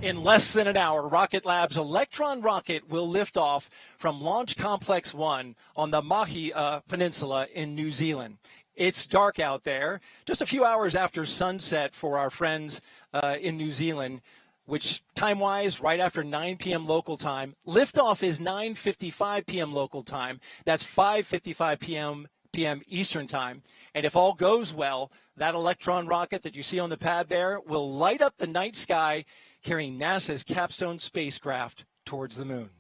In less than an hour, Rocket Lab's Electron rocket will lift off from Launch Complex 1 on the Mahia Peninsula in New Zealand. It's dark out there, just a few hours after sunset for our friends in New Zealand, which time-wise, right after 9 p.m. local time. Liftoff is 9:55 p.m. local time. That's 5:55 p.m. Eastern time. And if all goes well, that Electron rocket that you see on the pad there will light up the night sky, carrying NASA's CAPSTONE spacecraft towards the moon.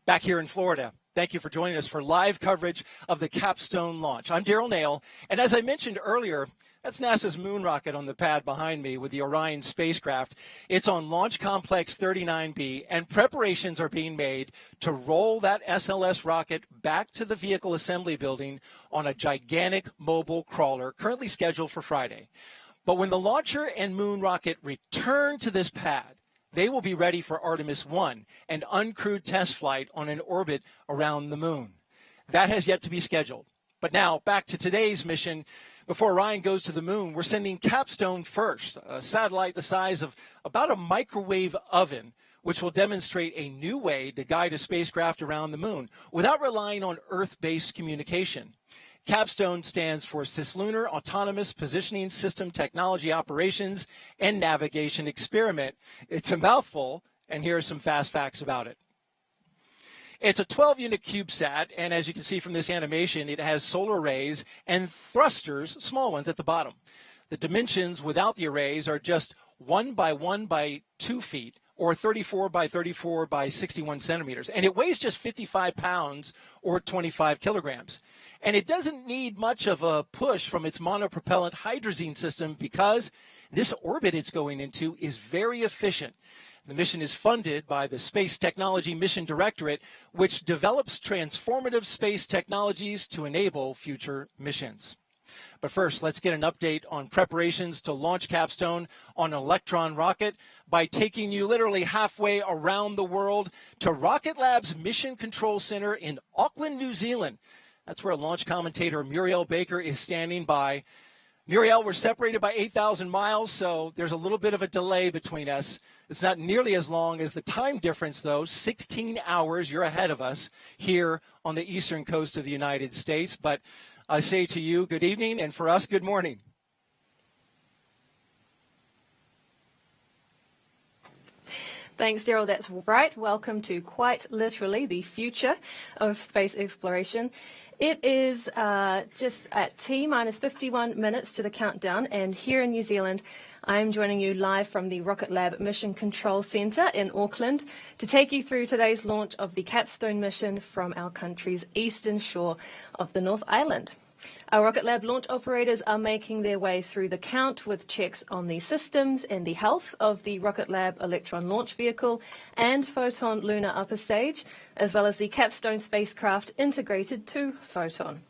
Back here in Florida, thank you for joining us for live coverage of the CAPSTONE launch. I'm Daryl Nail, and as I mentioned earlier, that's NASA's moon rocket on the pad behind me with the Orion spacecraft. It's on Launch Complex 39B, and preparations are being made to roll that SLS rocket back to the vehicle assembly building on a gigantic mobile crawler currently scheduled for Friday. But when the launcher and moon rocket return to this pad, they will be ready for Artemis 1, an uncrewed test flight on an orbit around the moon. That has yet to be scheduled. But now, back to today's mission. Before Orion goes to the moon, we're sending CAPSTONE first, a satellite the size of about a microwave oven, which will demonstrate a new way to guide a spacecraft around the moon without relying on Earth-based communication. CAPSTONE stands for Cislunar Autonomous Positioning System Technology Operations and Navigation Experiment. It's a mouthful, and here are some fast facts about it. It's a 12-unit CubeSat, and as you can see from this animation, it has solar arrays and thrusters, small ones, at the bottom. The dimensions without the arrays are just 1 by 1 by 2 feet, or 34 by 34 by 61 centimeters. And it weighs just 55 pounds, or 25 kilograms. And it doesn't need much of a push from its monopropellant hydrazine system because this orbit it's going into is very efficient. The mission is funded by the Space Technology Mission Directorate, which develops transformative space technologies to enable future missions. But first, let's get an update on preparations to launch CAPSTONE on an Electron rocket by taking you literally halfway around the world to Rocket Lab's Mission Control Center in Auckland, New Zealand. That's where launch commentator Muriel Baker is standing by. Muriel, we're separated by 8,000 miles, so there's a little bit of a delay between us. It's not nearly as long as the time difference, though. 16 hours, you're ahead of us here on the eastern coast of the United States. But I say to you, good evening, and for us, good morning. Thanks, Daryl. That's right. Welcome to quite literally the future of space exploration. It is just at T-minus 51 minutes to the countdown, and here in New Zealand, I'm joining you live from the Rocket Lab Mission Control Center in Auckland to take you through today's launch of the CAPSTONE mission from our country's eastern shore of the North Island. Our Rocket Lab launch operators are making their way through the count with checks on the systems and the health of the Rocket Lab Electron launch vehicle and Photon lunar upper stage, as well as the CAPSTONE spacecraft integrated to Photon.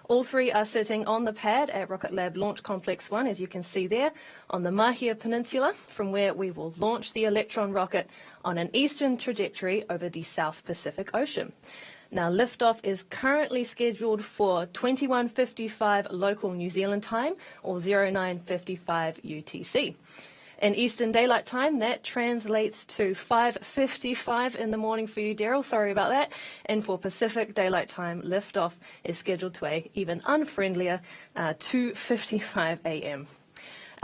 All three are sitting on the pad at Rocket Lab Launch Complex 1, as you can see there, on the Mahia Peninsula, from where we will launch the Electron rocket on an eastern trajectory over the South Pacific Ocean. Now, liftoff is currently scheduled for 21:55 local New Zealand time, or 09:55 UTC. In Eastern Daylight Time, that translates to 5:55 in the morning for you, Daryl. Sorry about that. And for Pacific Daylight Time, liftoff is scheduled to a even unfriendlier 2:55 a.m.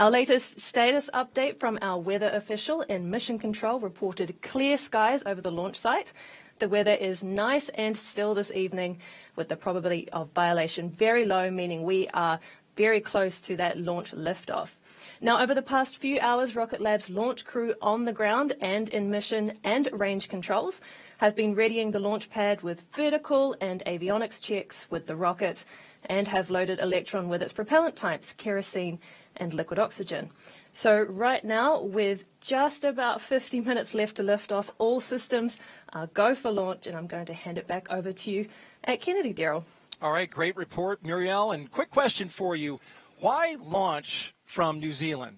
Our latest status update from our weather official in Mission Control reported clear skies over the launch site. The weather is nice and still this evening, with the probability of violation very low, meaning we are very close to that launch liftoff. Now, over the past few hours, Rocket Lab's launch crew on the ground and in mission and range controls have been readying the launch pad with vertical and avionics checks with the rocket and have loaded Electron with its propellant types, kerosene and liquid oxygen. So right now, with just about 50 minutes left to lift off, all systems go for launch, and I'm going to hand it back over to you at Kennedy, Daryl. All right, great report, Muriel. And quick question for you. Why launch from New Zealand?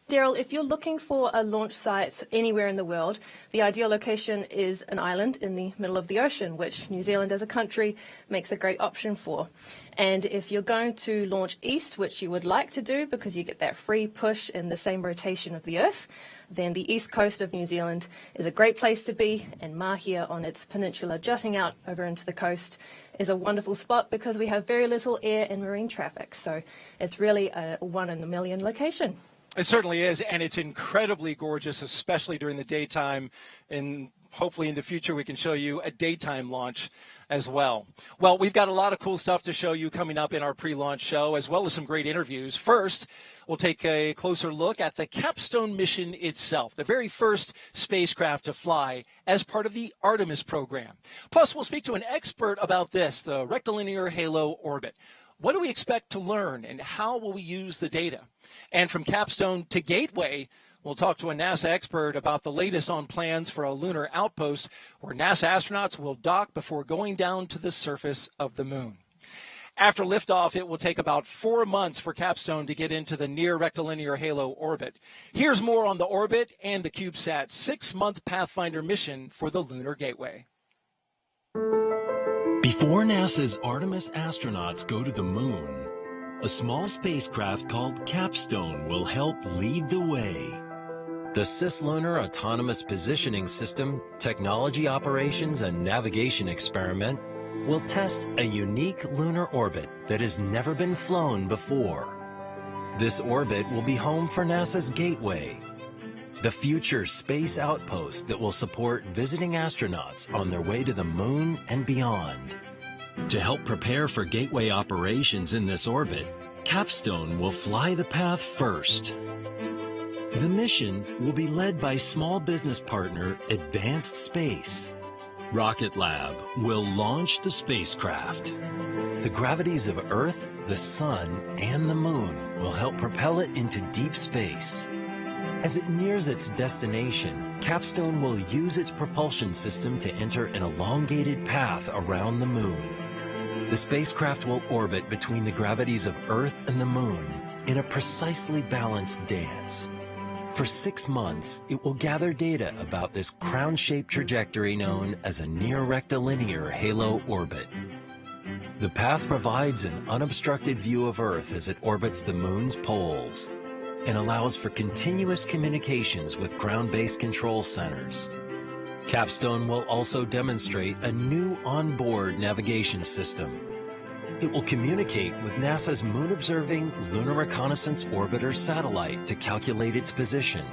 Daryl, if you're looking for a launch site anywhere in the world, the ideal location is an island in the middle of the ocean, which New Zealand as a country makes a great option for. And if you're going to launch east, which you would like to do because you get that free push in the same rotation of the Earth, then the east coast of New Zealand is a great place to be, and Mahia on its peninsula jutting out over into the coast is a wonderful spot because we have very little air and marine traffic. So it's really a one in a million location. It certainly is, and it's incredibly gorgeous, especially during the daytime. And hopefully in the future we can show you a daytime launch as well. Well, we've got a lot of cool stuff to show you coming up in our pre-launch show, as well as some great interviews. First, we'll take a closer look at the CAPSTONE mission itself, the very first spacecraft to fly as part of the Artemis program. Plus, we'll speak to an expert about this, the rectilinear halo orbit. What do we expect to learn, and how will we use the data? And from Capstone to Gateway, we'll talk to a NASA expert about the latest on plans for a lunar outpost where NASA astronauts will dock before going down to the surface of the moon. After liftoff, it will take about 4 months for Capstone to get into the near rectilinear halo orbit. Here's more on the orbit and the CubeSat 6-month Pathfinder mission for the Lunar Gateway. Before NASA's Artemis astronauts go to the moon, a small spacecraft called CAPSTONE will help lead the way. The Cislunar Autonomous Positioning System, Technology Operations and Navigation Experiment will test a unique lunar orbit that has never been flown before. This orbit will be home for NASA's Gateway, the future space outpost that will support visiting astronauts on their way to the moon and beyond. To help prepare for Gateway operations in this orbit, CAPSTONE will fly the path first. The mission will be led by small business partner Advanced Space. Rocket Lab will launch the spacecraft. The gravities of Earth, the Sun, and the Moon will help propel it into deep space. As it nears its destination, CAPSTONE will use its propulsion system to enter an elongated path around the Moon. The spacecraft will orbit between the gravities of Earth and the Moon in a precisely balanced dance. For 6 months, it will gather data about this crown-shaped trajectory known as a near-rectilinear halo orbit. The path provides an unobstructed view of Earth as it orbits the Moon's poles and allows for continuous communications with ground-based control centers. CAPSTONE will also demonstrate a new onboard navigation system. It will communicate with NASA's moon-observing Lunar Reconnaissance Orbiter satellite to calculate its position.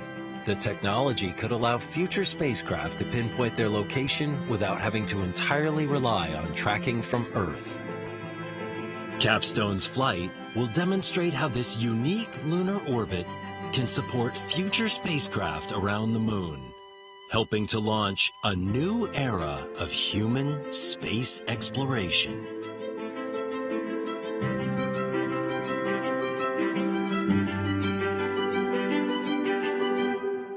The technology could allow future spacecraft to pinpoint their location without having to entirely rely on tracking from Earth. CAPSTONE's flight will demonstrate how this unique lunar orbit can support future spacecraft around the moon, helping to launch a new era of human space exploration.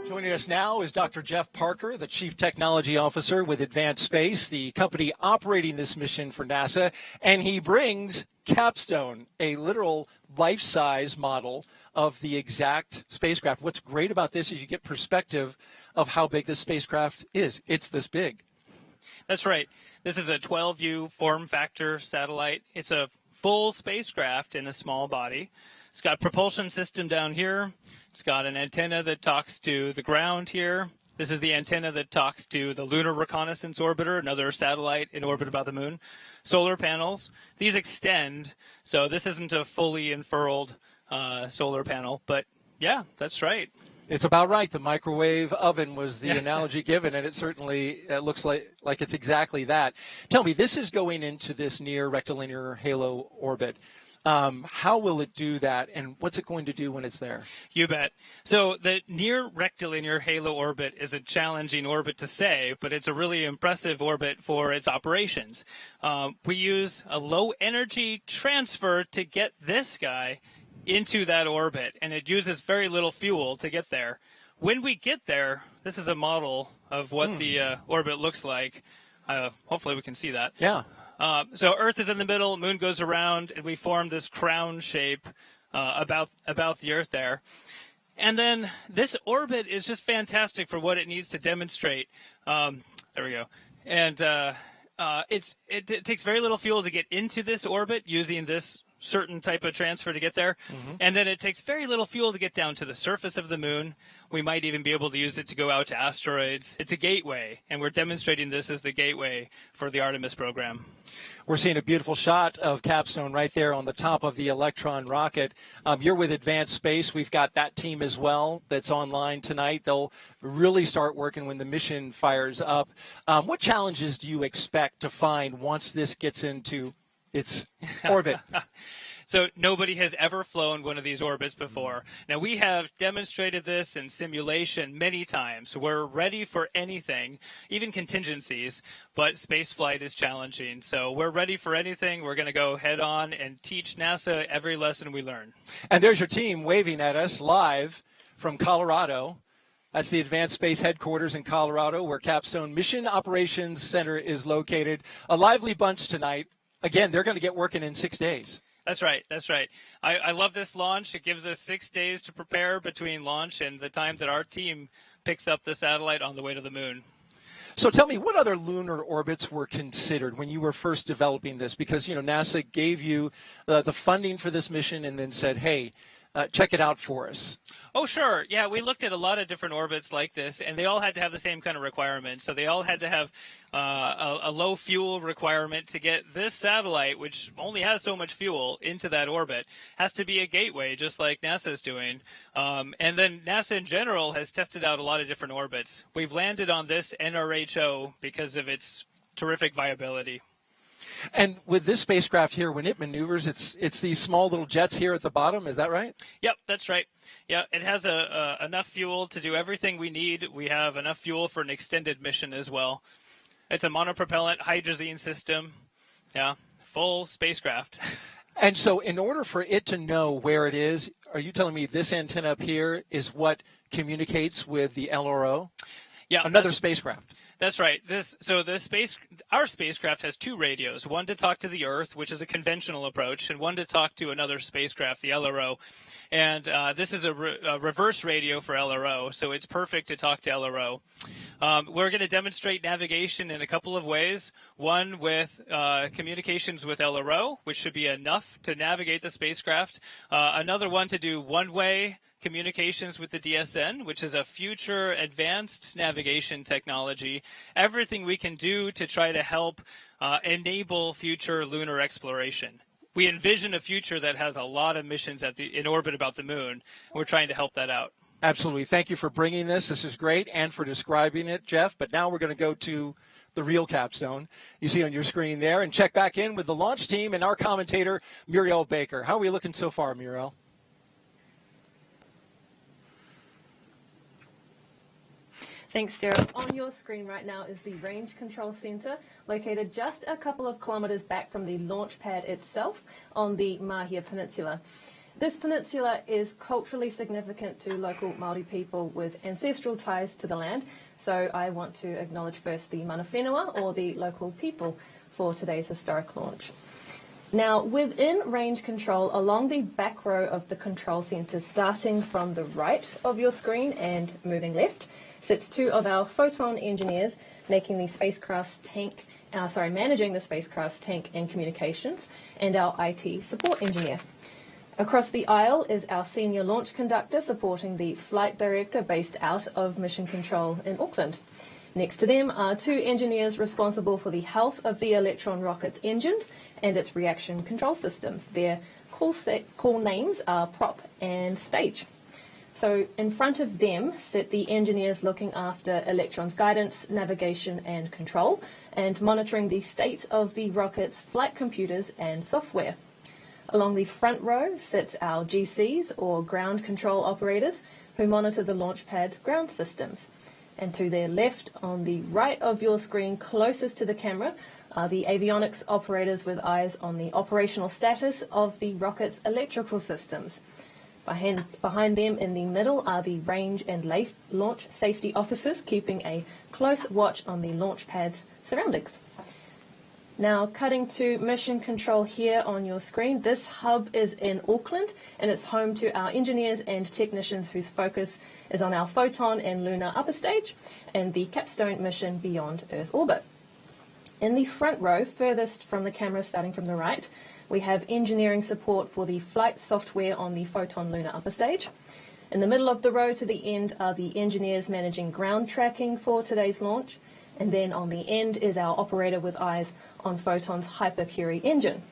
Joining us now is Dr. Jeff Parker, the Chief Technology Officer with Advanced Space, the company operating this mission for NASA, and he brings CAPSTONE, a literal life-size model of the exact spacecraft. What's great about this is you get perspective of how big this spacecraft is. It's this big. That's right. This is a 12U form factor satellite. It's a full spacecraft in a small body. It's got a propulsion system down here. It's got an antenna that talks to the ground here. This is the antenna that talks to the Lunar Reconnaissance Orbiter, another satellite in orbit about the moon. Solar panels. These extend, so this isn't a fully unfurled solar panel, but yeah, that's right. It's about right. The microwave oven was the analogy given, and it certainly looks like it's exactly that. Tell me, this is going into this near rectilinear halo orbit. How will it do that, and what's it going to do when it's there? You bet. So the near rectilinear halo orbit is a challenging orbit to say, but it's a really impressive orbit for its operations. We use a low energy transfer to get this guy into that orbit, and it uses very little fuel to get there. When we get there, this is a model of what the orbit looks like. Hopefully we can see that. Yeah. So Earth is in the middle, Moon goes around, and we form this crown shape about the Earth there. And then this orbit is just fantastic for what it needs to demonstrate. There we go. And it takes very little fuel to get into this orbit using this certain type of transfer to get there. And then it takes very little fuel to get down to the surface of the moon. We might even be able to use it to go out to asteroids. It's a gateway, and we're demonstrating this as the gateway for the Artemis program. We're seeing a beautiful shot of Capstone right there on the top of the Electron rocket. You're with Advanced Space. We've got that team as well that's online tonight. They'll really start working when the mission fires up. What challenges do you expect to find once this gets into its orbit? So nobody has ever flown one of these orbits before. Now, we have demonstrated this in simulation many times. We're ready for anything, even contingencies, but space flight is challenging. So we're ready for anything. We're going to go head on and teach NASA every lesson we learn. And there's your team waving at us live from Colorado. That's the Advanced Space headquarters in Colorado, where Capstone Mission Operations Center is located. A lively bunch tonight. Again, they're going to get working in 6 days. That's right. That's right. I love this launch. It gives us 6 days to prepare between launch and the time that our team picks up the satellite on the way to the moon. So tell me, what other lunar orbits were considered when you were first developing this? Because, NASA gave you the funding for this mission and then said, hey, check it out for us. Oh, sure. Yeah, we looked at a lot of different orbits like this, and they all had to have the same kind of requirements. So they all had to have a low fuel requirement to get this satellite, which only has so much fuel, into that orbit. Has to be a gateway, just like NASA's doing. And then NASA in general has tested out a lot of different orbits. We've landed on this NRHO because of its terrific viability. And with this spacecraft here, when it maneuvers, it's these small little jets here at the bottom. Is that right? Yep, that's right. Yeah, it has enough fuel to do everything we need. We have enough fuel for an extended mission as well. It's a monopropellant hydrazine system. Yeah, full spacecraft. And so in order for it to know where it is, are you telling me this antenna up here is what communicates with the LRO? Yeah, another spacecraft. That's right. Our spacecraft has 2 radios, one to talk to the Earth, which is a conventional approach, and one to talk to another spacecraft, the LRO. And this is a reverse radio for LRO, so it's perfect to talk to LRO. We're going to demonstrate navigation in a couple of ways. One with communications with LRO, which should be enough to navigate the spacecraft. Another one to do one-way communications with the DSN, which is a future advanced navigation technology. Everything we can do to try to help enable future lunar exploration. We envision a future that has a lot of missions in orbit about the moon. We're trying to help that out. Absolutely. Thank you for bringing this. This is great, and for describing it, Jeff. But now we're going to go to the real Capstone you see on your screen there and check back in with the launch team and our commentator, Muriel Baker. How are we looking so far, Muriel? Thanks, Daryl. On your screen right now is the Range Control Center, located just a couple of kilometers back from the launch pad itself on the Mahia Peninsula. This peninsula is culturally significant to local Māori people with ancestral ties to the land, so I want to acknowledge first the mana whenua, or the local people, for today's historic launch. Now, within range control, along the back row of the control center, starting from the right of your screen and moving left, sits 2 of our photon engineers managing the spacecraft's tank and communications, and our IT support engineer. Across the aisle is our senior launch conductor supporting the flight director based out of Mission Control in Auckland. Next to them are 2 engineers responsible for the health of the Electron rocket's engines and its reaction control systems. Their call names are Prop and Stage. So in front of them sit the engineers looking after Electron's guidance, navigation and control, and monitoring the state of the rocket's flight computers and software. Along the front row sits our GCs, or ground control operators, who monitor the launch pad's ground systems. And to their left, on the right of your screen, closest to the camera, are the avionics operators with eyes on the operational status of the rocket's electrical systems. Behind them in the middle are the range and launch safety officers, keeping a close watch on the launch pad's surroundings. Now, cutting to mission control here on your screen, this hub is in Auckland, and it's home to our engineers and technicians whose focus is on our Photon and Lunar upper stage and the CAPSTONE mission beyond Earth orbit. In the front row, furthest from the camera starting from the right, we have engineering support for the flight software on the Photon Lunar upper stage. In the middle of the row to the end are the engineers managing ground tracking for today's launch. And then on the end is our operator with eyes on Photon's Hypercurie engine.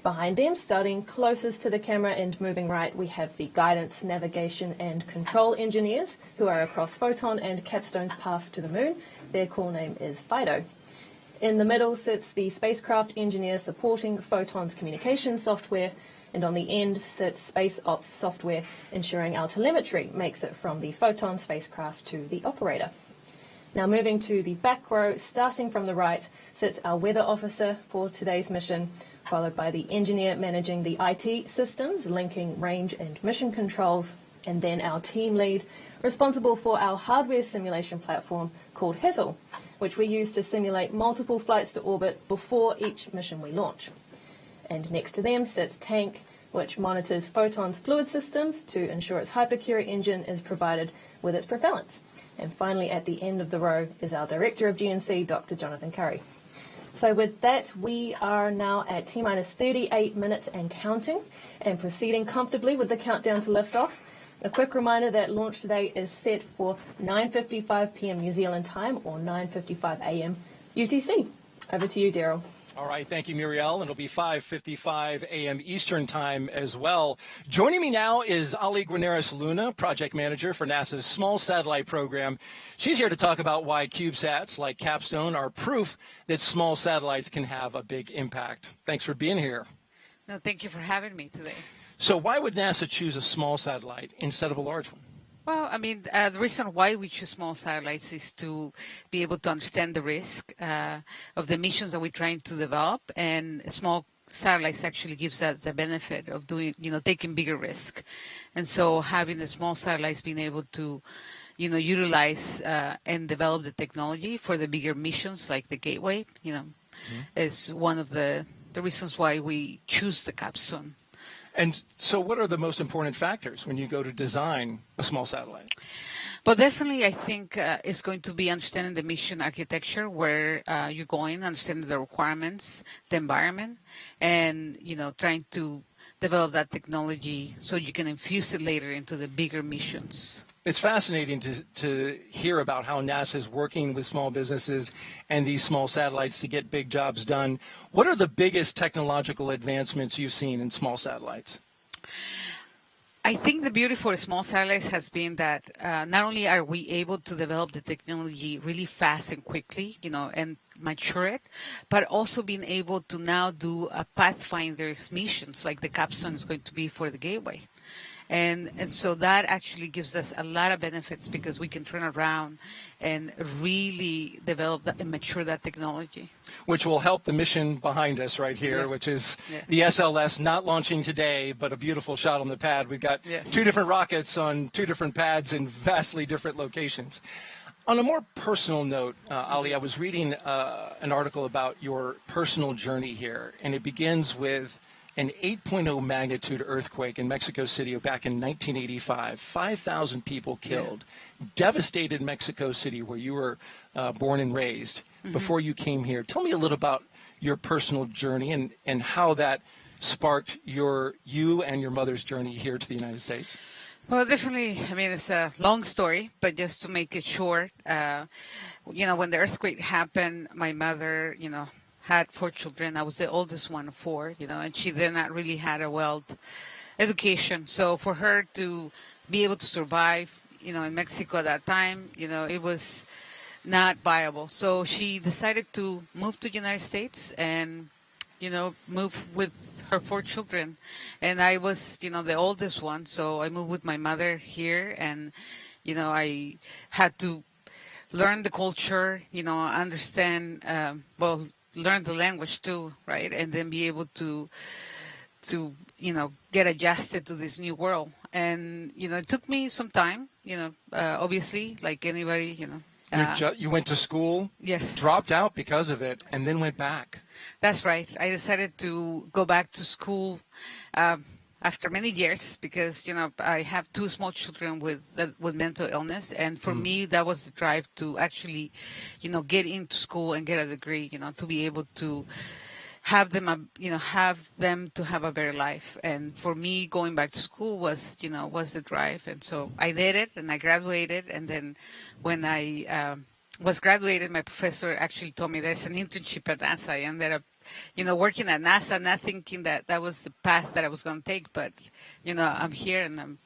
Behind them, starting closest to the camera and moving right, we have the guidance, navigation and control engineers who are across Photon and CAPSTONE's path to the moon. Their call name is Fido. In the middle sits the spacecraft engineer supporting Photon's communication software, and on the end sits Space Ops software ensuring our telemetry makes it from the Photon spacecraft to the operator. Now moving to the back row, starting from the right, sits our weather officer for today's mission, followed by the engineer managing the IT systems, linking range and mission controls, and then our team lead, responsible for our hardware simulation platform called HITL, which we use to simulate multiple flights to orbit before each mission we launch. And next to them sits Tank, which monitors Photon's fluid systems to ensure its Hypercurie engine is provided with its propellants. And finally, at the end of the row is our Director of GNC, Dr. Jonathan Curry. So with that, we are now at T-minus 38 minutes and counting, and proceeding comfortably with the countdown to liftoff. A quick reminder that launch today is set for 9:55 p.m. New Zealand time, or 9:55 a.m. UTC. Over to you, Daryl. All right, thank you, Muriel. And it'll be 5:55 a.m. Eastern Time as well. Joining me now is Ali Guarneros Luna, Project Manager for NASA's Small Satellite Program. She's here to talk about why CubeSats like CAPSTONE are proof that small satellites can have a big impact. Thanks for being here. No, thank you for having me today. So why would NASA choose a small satellite instead of a large one? Well, I mean, the reason why we choose small satellites is to be able to understand the risk of the missions that we're trying to develop, and small satellites actually gives us the benefit of doing, taking bigger risk. And so having the small satellites being able to, utilize and develop the technology for the bigger missions like the Gateway, is one of the reasons why we choose the CAPSTONE. And so what are the most important factors when you go to design a small satellite? Well, definitely, I think it's going to be understanding the mission architecture, where you're going, understanding the requirements, the environment, and, trying to develop that technology so you can infuse it later into the bigger missions. It's fascinating to hear about how NASA is working with small businesses and these small satellites to get big jobs done. What are the biggest technological advancements you've seen in small satellites? I think the beauty for small satellites has been that not only are we able to develop the technology really fast and quickly, and mature it, but also being able to now do a pathfinder's missions like the CAPSTONE is going to be for the Gateway. And so that actually gives us a lot of benefits because we can turn around and really develop that and mature that technology. Which will help the mission behind us right here, which is the SLS not launching today, but a beautiful shot on the pad. We've got two different rockets on two different pads in vastly different locations. On a more personal note, Ali, I was reading an article about your personal journey here, and it begins with an 8.0 magnitude earthquake in Mexico City back in 1985. 5,000 people killed. Devastated Mexico City, where you were born and raised before you came here. Tell me a little about your personal journey and how that sparked you and your mother's journey here to the United States. Well, definitely, I mean, it's a long story, but just to make it short, when the earthquake happened, my mother, had 4 children. I was the oldest one of 4, and she did not really had a well education. So for her to be able to survive, in Mexico at that time, it was not viable. So she decided to move to the United States and, move with her 4 children. And I was, the oldest one. So I moved with my mother here, and, I had to learn the culture, understand, learn the language too, right? And then be able to get adjusted to this new world. And, it took me some time, obviously, like anybody, You went to school, yes, dropped out because of it, and then went back. That's right. I decided to go back to school after many years because, I have two small children with mental illness. And for me, that was the drive to actually, get into school and get a degree, to be able to have them, to have a better life. And for me, going back to school was the drive. And so I did it and I graduated. And then when I was graduated, my professor actually told me there's an internship at NASA. I ended up, working at NASA, not thinking that that was the path that I was going to take. But, I'm here and I'm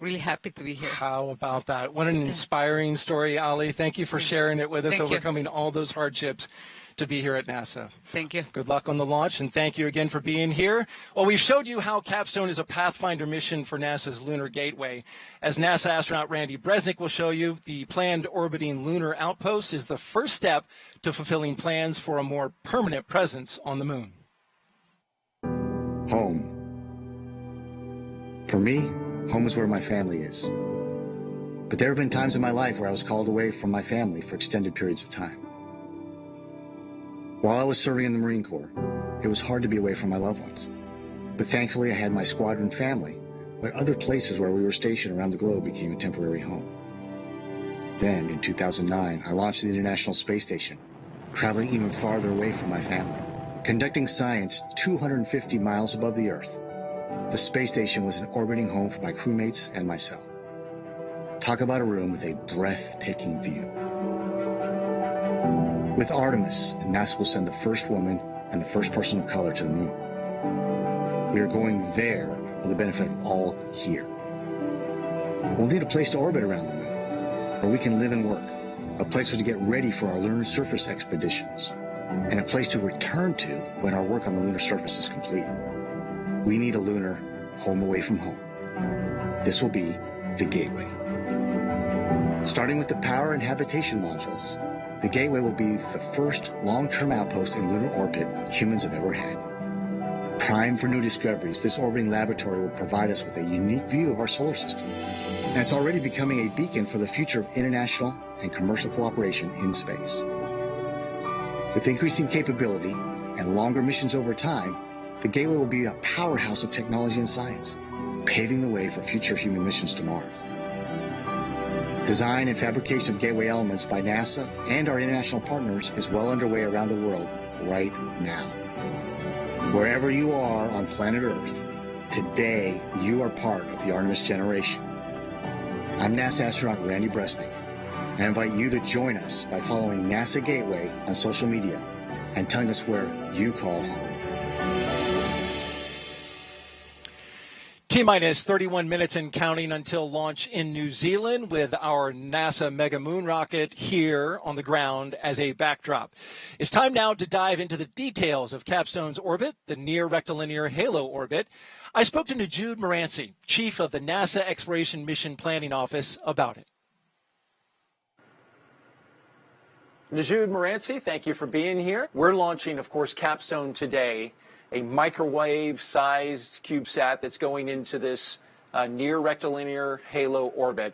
really happy to be here. How about that? What an inspiring story, Ali. Thank you for sharing it with us, overcoming all those hardships to be here at NASA. Thank you. Good luck on the launch, and thank you again for being here. Well, we've showed you how Capstone is a Pathfinder mission for NASA's Lunar Gateway. As NASA astronaut Randy Bresnik will show you, the planned orbiting lunar outpost is the first step to fulfilling plans for a more permanent presence on the moon. Home. For me, home is where my family is. But there have been times in my life where I was called away from my family for extended periods of time. While I was serving in the Marine Corps, it was hard to be away from my loved ones. But thankfully, I had my squadron family, but other places where we were stationed around the globe became a temporary home. Then, in 2009, I launched the International Space Station, traveling even farther away from my family, conducting science 250 miles above the Earth. The space station was an orbiting home for my crewmates and myself. Talk about a room with a breathtaking view. With Artemis, NASA will send the first woman and the first person of color to the moon. We are going there for the benefit of all here. We'll need a place to orbit around the moon, where we can live and work, a place to get ready for our lunar surface expeditions, and a place to return to when our work on the lunar surface is complete. We need a lunar home away from home. This will be the Gateway. Starting with the power and habitation modules, the Gateway will be the first long-term outpost in lunar orbit humans have ever had. Primed for new discoveries, this orbiting laboratory will provide us with a unique view of our solar system. And it's already becoming a beacon for the future of international and commercial cooperation in space. With increasing capability and longer missions over time, the Gateway will be a powerhouse of technology and science, paving the way for future human missions to Mars. Design and fabrication of Gateway elements by NASA and our international partners is well underway around the world right now. Wherever you are on planet Earth, today you are part of the Artemis generation. I'm NASA astronaut Randy Bresnik, and I invite you to join us by following NASA Gateway on social media and telling us where you call home. T-minus 31 minutes and counting until launch in New Zealand with our NASA Mega Moon rocket here on the ground as a backdrop. It's time now to dive into the details of Capstone's orbit, the near rectilinear halo orbit. I spoke to Najood Moranci, chief of the NASA Exploration Mission Planning Office, about it. Najood Moranci, thank you for being here. We're launching, of course, Capstone today, a microwave-sized CubeSat that's going into this near rectilinear halo orbit.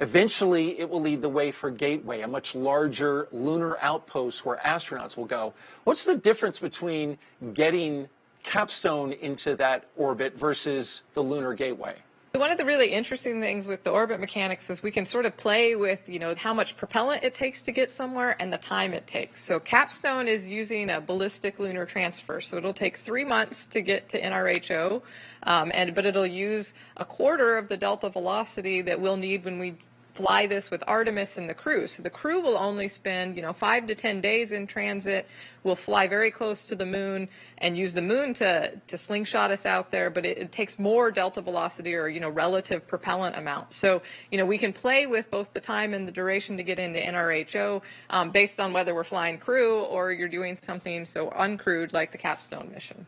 Eventually, it will lead the way for Gateway, a much larger lunar outpost where astronauts will go. What's the difference between getting Capstone into that orbit versus the Lunar Gateway? One of the really interesting things with the orbit mechanics is we can sort of play with, how much propellant it takes to get somewhere and the time it takes. So Capstone is using a ballistic lunar transfer. So it'll take 3 months to get to NRHO, but it'll use a quarter of the delta velocity that we'll need when we fly this with Artemis and the crew. So the crew will only spend, 5 to 10 days in transit. We'll fly very close to the moon and use the moon to slingshot us out there, but it takes more delta velocity or, relative propellant amount. So, we can play with both the time and the duration to get into NRHO based on whether we're flying crew or you're doing something so uncrewed like the Capstone mission.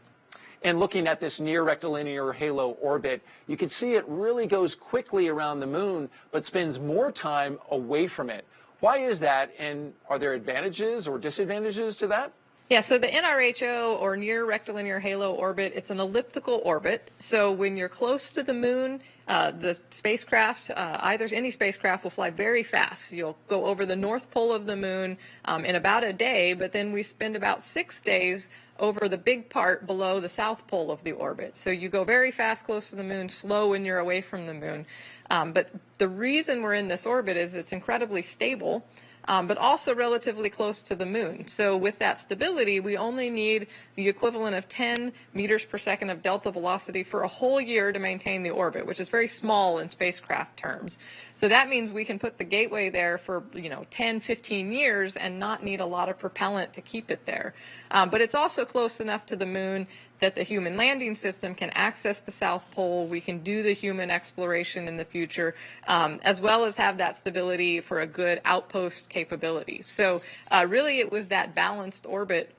And looking at this near rectilinear halo orbit, you can see it really goes quickly around the moon, but spends more time away from it. Why is that, and are there advantages or disadvantages to that? Yeah, so the NRHO, or near rectilinear halo orbit, it's an elliptical orbit. So when you're close to the moon, the spacecraft, any spacecraft will fly very fast. You'll go over the north pole of the moon in about a day, but then we spend about 6 days over the big part below the south pole of the orbit. So you go very fast close to the moon, slow when you're away from the moon. But the reason we're in this orbit is it's incredibly stable, but also relatively close to the moon. So with that stability, we only need the equivalent of 10 meters per second of delta velocity for a whole year to maintain the orbit, which is very small in spacecraft terms. So that means we can put the Gateway there for 10, 15 years and not need a lot of propellant to keep it there. But it's also close enough to the moon that the human landing system can access the South Pole. We can do the human exploration in the future, as well as have that stability for a good outpost capability. So really it was that balanced orbit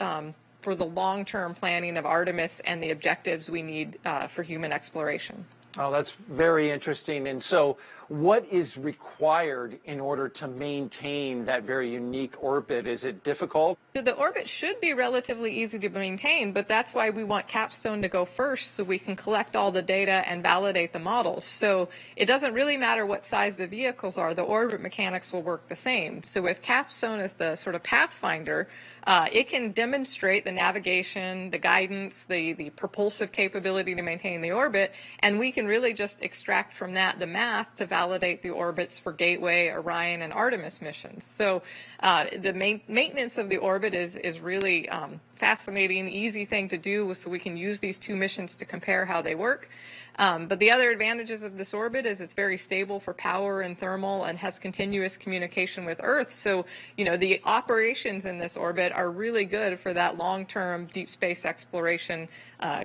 for the long-term planning of Artemis and the objectives we need for human exploration. Oh, that's very interesting. And so what is required in order to maintain that very unique orbit? Is it difficult? So the orbit should be relatively easy to maintain, but that's why we want CAPSTONE to go first so we can collect all the data and validate the models. So it doesn't really matter what size the vehicles are, the orbit mechanics will work the same. So with CAPSTONE as the sort of pathfinder, it can demonstrate the navigation, the guidance, the propulsive capability to maintain the orbit, and we can really just extract from that the math to validate the orbits for Gateway, Orion, and Artemis missions. So the maintenance of the orbit is really fascinating, easy thing to do, so we can use these two missions to compare how they work. But the other advantages of this orbit is it's very stable for power and thermal and has continuous communication with Earth. So, the operations in this orbit are really good for that long-term deep space exploration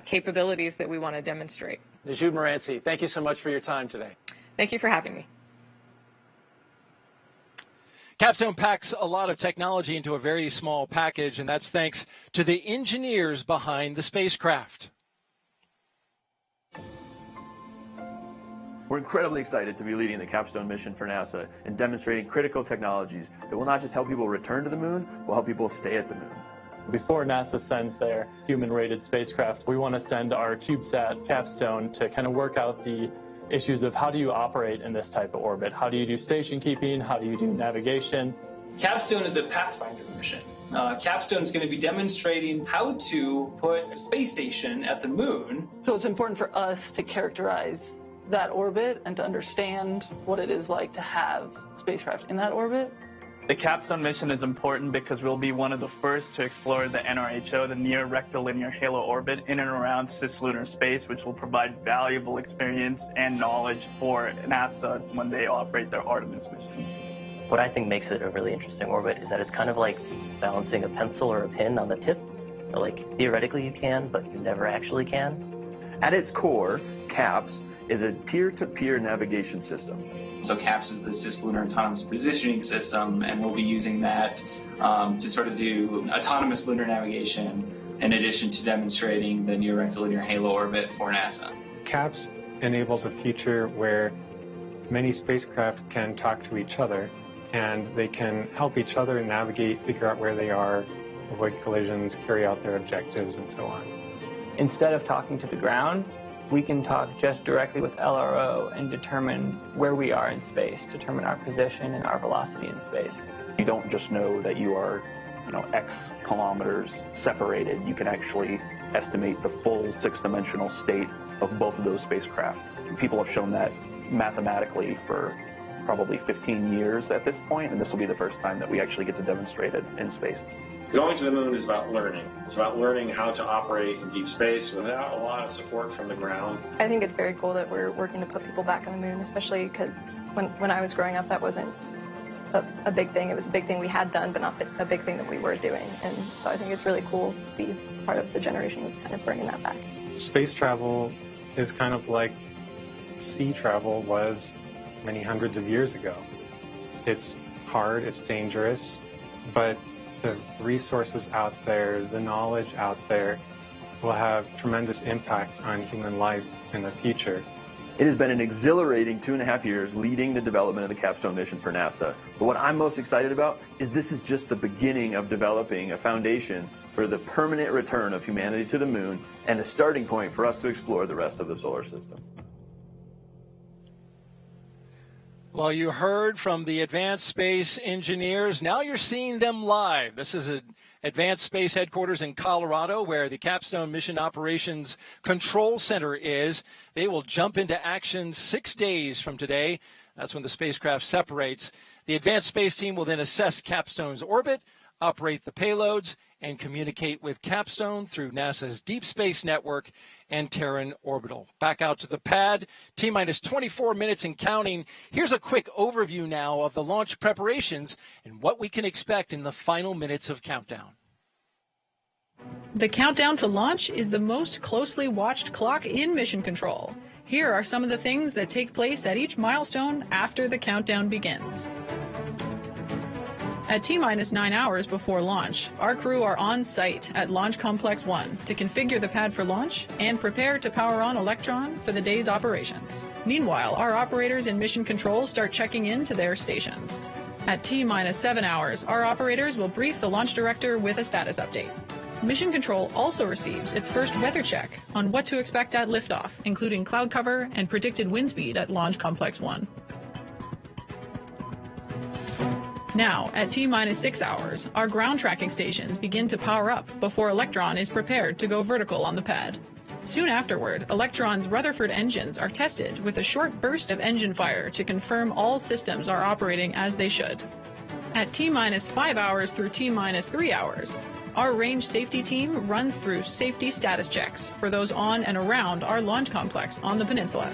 capabilities that we want to demonstrate. Jude Moranci, thank you so much for your time today. Thank you for having me. CAPSTONE packs a lot of technology into a very small package, and that's thanks to the engineers behind the spacecraft. We're incredibly excited to be leading the CAPSTONE mission for NASA and demonstrating critical technologies that will not just help people return to the moon, but will help people stay at the moon. Before NASA sends their human-rated spacecraft, we want to send our CubeSat CAPSTONE to kind of work out the issues of how do you operate in this type of orbit? How do you do station keeping? How do you do navigation? CAPSTONE is a pathfinder mission. CAPSTONE is going to be demonstrating how to put a space station at the moon. So it's important for us to characterize that orbit and to understand what it is like to have spacecraft in that orbit. The CAPSTONE mission is important because we'll be one of the first to explore the NRHO, the near rectilinear halo orbit in and around cislunar space, which will provide valuable experience and knowledge for NASA when they operate their Artemis missions. What I think makes it a really interesting orbit is that it's kind of like balancing a pencil or a pin on the tip. Or like theoretically you can, but you never actually can. At its core, CAPS is a peer-to-peer navigation system. So CAPS is the Cislunar Autonomous Positioning System, and we'll be using that to sort of do autonomous lunar navigation in addition to demonstrating the near rectilinear halo orbit for NASA. CAPS enables a future where many spacecraft can talk to each other, and they can help each other navigate, figure out where they are, avoid collisions, carry out their objectives, and so on. Instead of talking to the ground, we can talk just directly with LRO and determine where we are in space, determine our position and our velocity in space. You don't just know that you are, X kilometers separated. You can actually estimate the full six-dimensional state of both of those spacecraft. People have shown that mathematically for probably 15 years at this point, and this will be the first time that we actually get to demonstrate it in space. Going to the moon is about learning. It's about learning how to operate in deep space without a lot of support from the ground. I think it's very cool that we're working to put people back on the moon, especially because when I was growing up, that wasn't a big thing. It was a big thing we had done, but not a big thing that we were doing. And so I think it's really cool to be part of the generation that's kind of bringing that back. Space travel is kind of like sea travel was many hundreds of years ago. It's hard, it's dangerous, but the resources out there, the knowledge out there will have tremendous impact on human life in the future. It has been an exhilarating 2.5 years leading the development of the CAPSTONE mission for NASA. But what I'm most excited about is this is just the beginning of developing a foundation for the permanent return of humanity to the moon and a starting point for us to explore the rest of the solar system. Well, you heard from the advanced space engineers. Now you're seeing them live. This is Advanced Space Headquarters in Colorado, where the CAPSTONE Mission Operations Control Center is. They will jump into action 6 days from today. That's when the spacecraft separates. The Advanced Space Team will then assess CAPSTONE's orbit, operate the payloads, and communicate with CAPSTONE through NASA's Deep Space Network and Terran Orbital. Back out to the pad, T-minus 24 minutes and counting. Here's a quick overview now of the launch preparations and what we can expect in the final minutes of countdown. The countdown to launch is the most closely watched clock in mission control. Here are some of the things that take place at each milestone after the countdown begins. At T-minus 9 hours before launch, our crew are on site at Launch Complex 1 to configure the pad for launch and prepare to power on Electron for the day's operations. Meanwhile, our operators in mission control start checking in to their stations. At T-minus 7 hours, our operators will brief the launch director with a status update. Mission Control also receives its first weather check on what to expect at liftoff, including cloud cover and predicted wind speed at Launch Complex 1. Now, at T-minus 6 hours, our ground tracking stations begin to power up before Electron is prepared to go vertical on the pad. Soon afterward, Electron's Rutherford engines are tested with a short burst of engine fire to confirm all systems are operating as they should. At T-minus 5 hours through T-minus 3 hours, our range safety team runs through safety status checks for those on and around our launch complex on the Peninsula,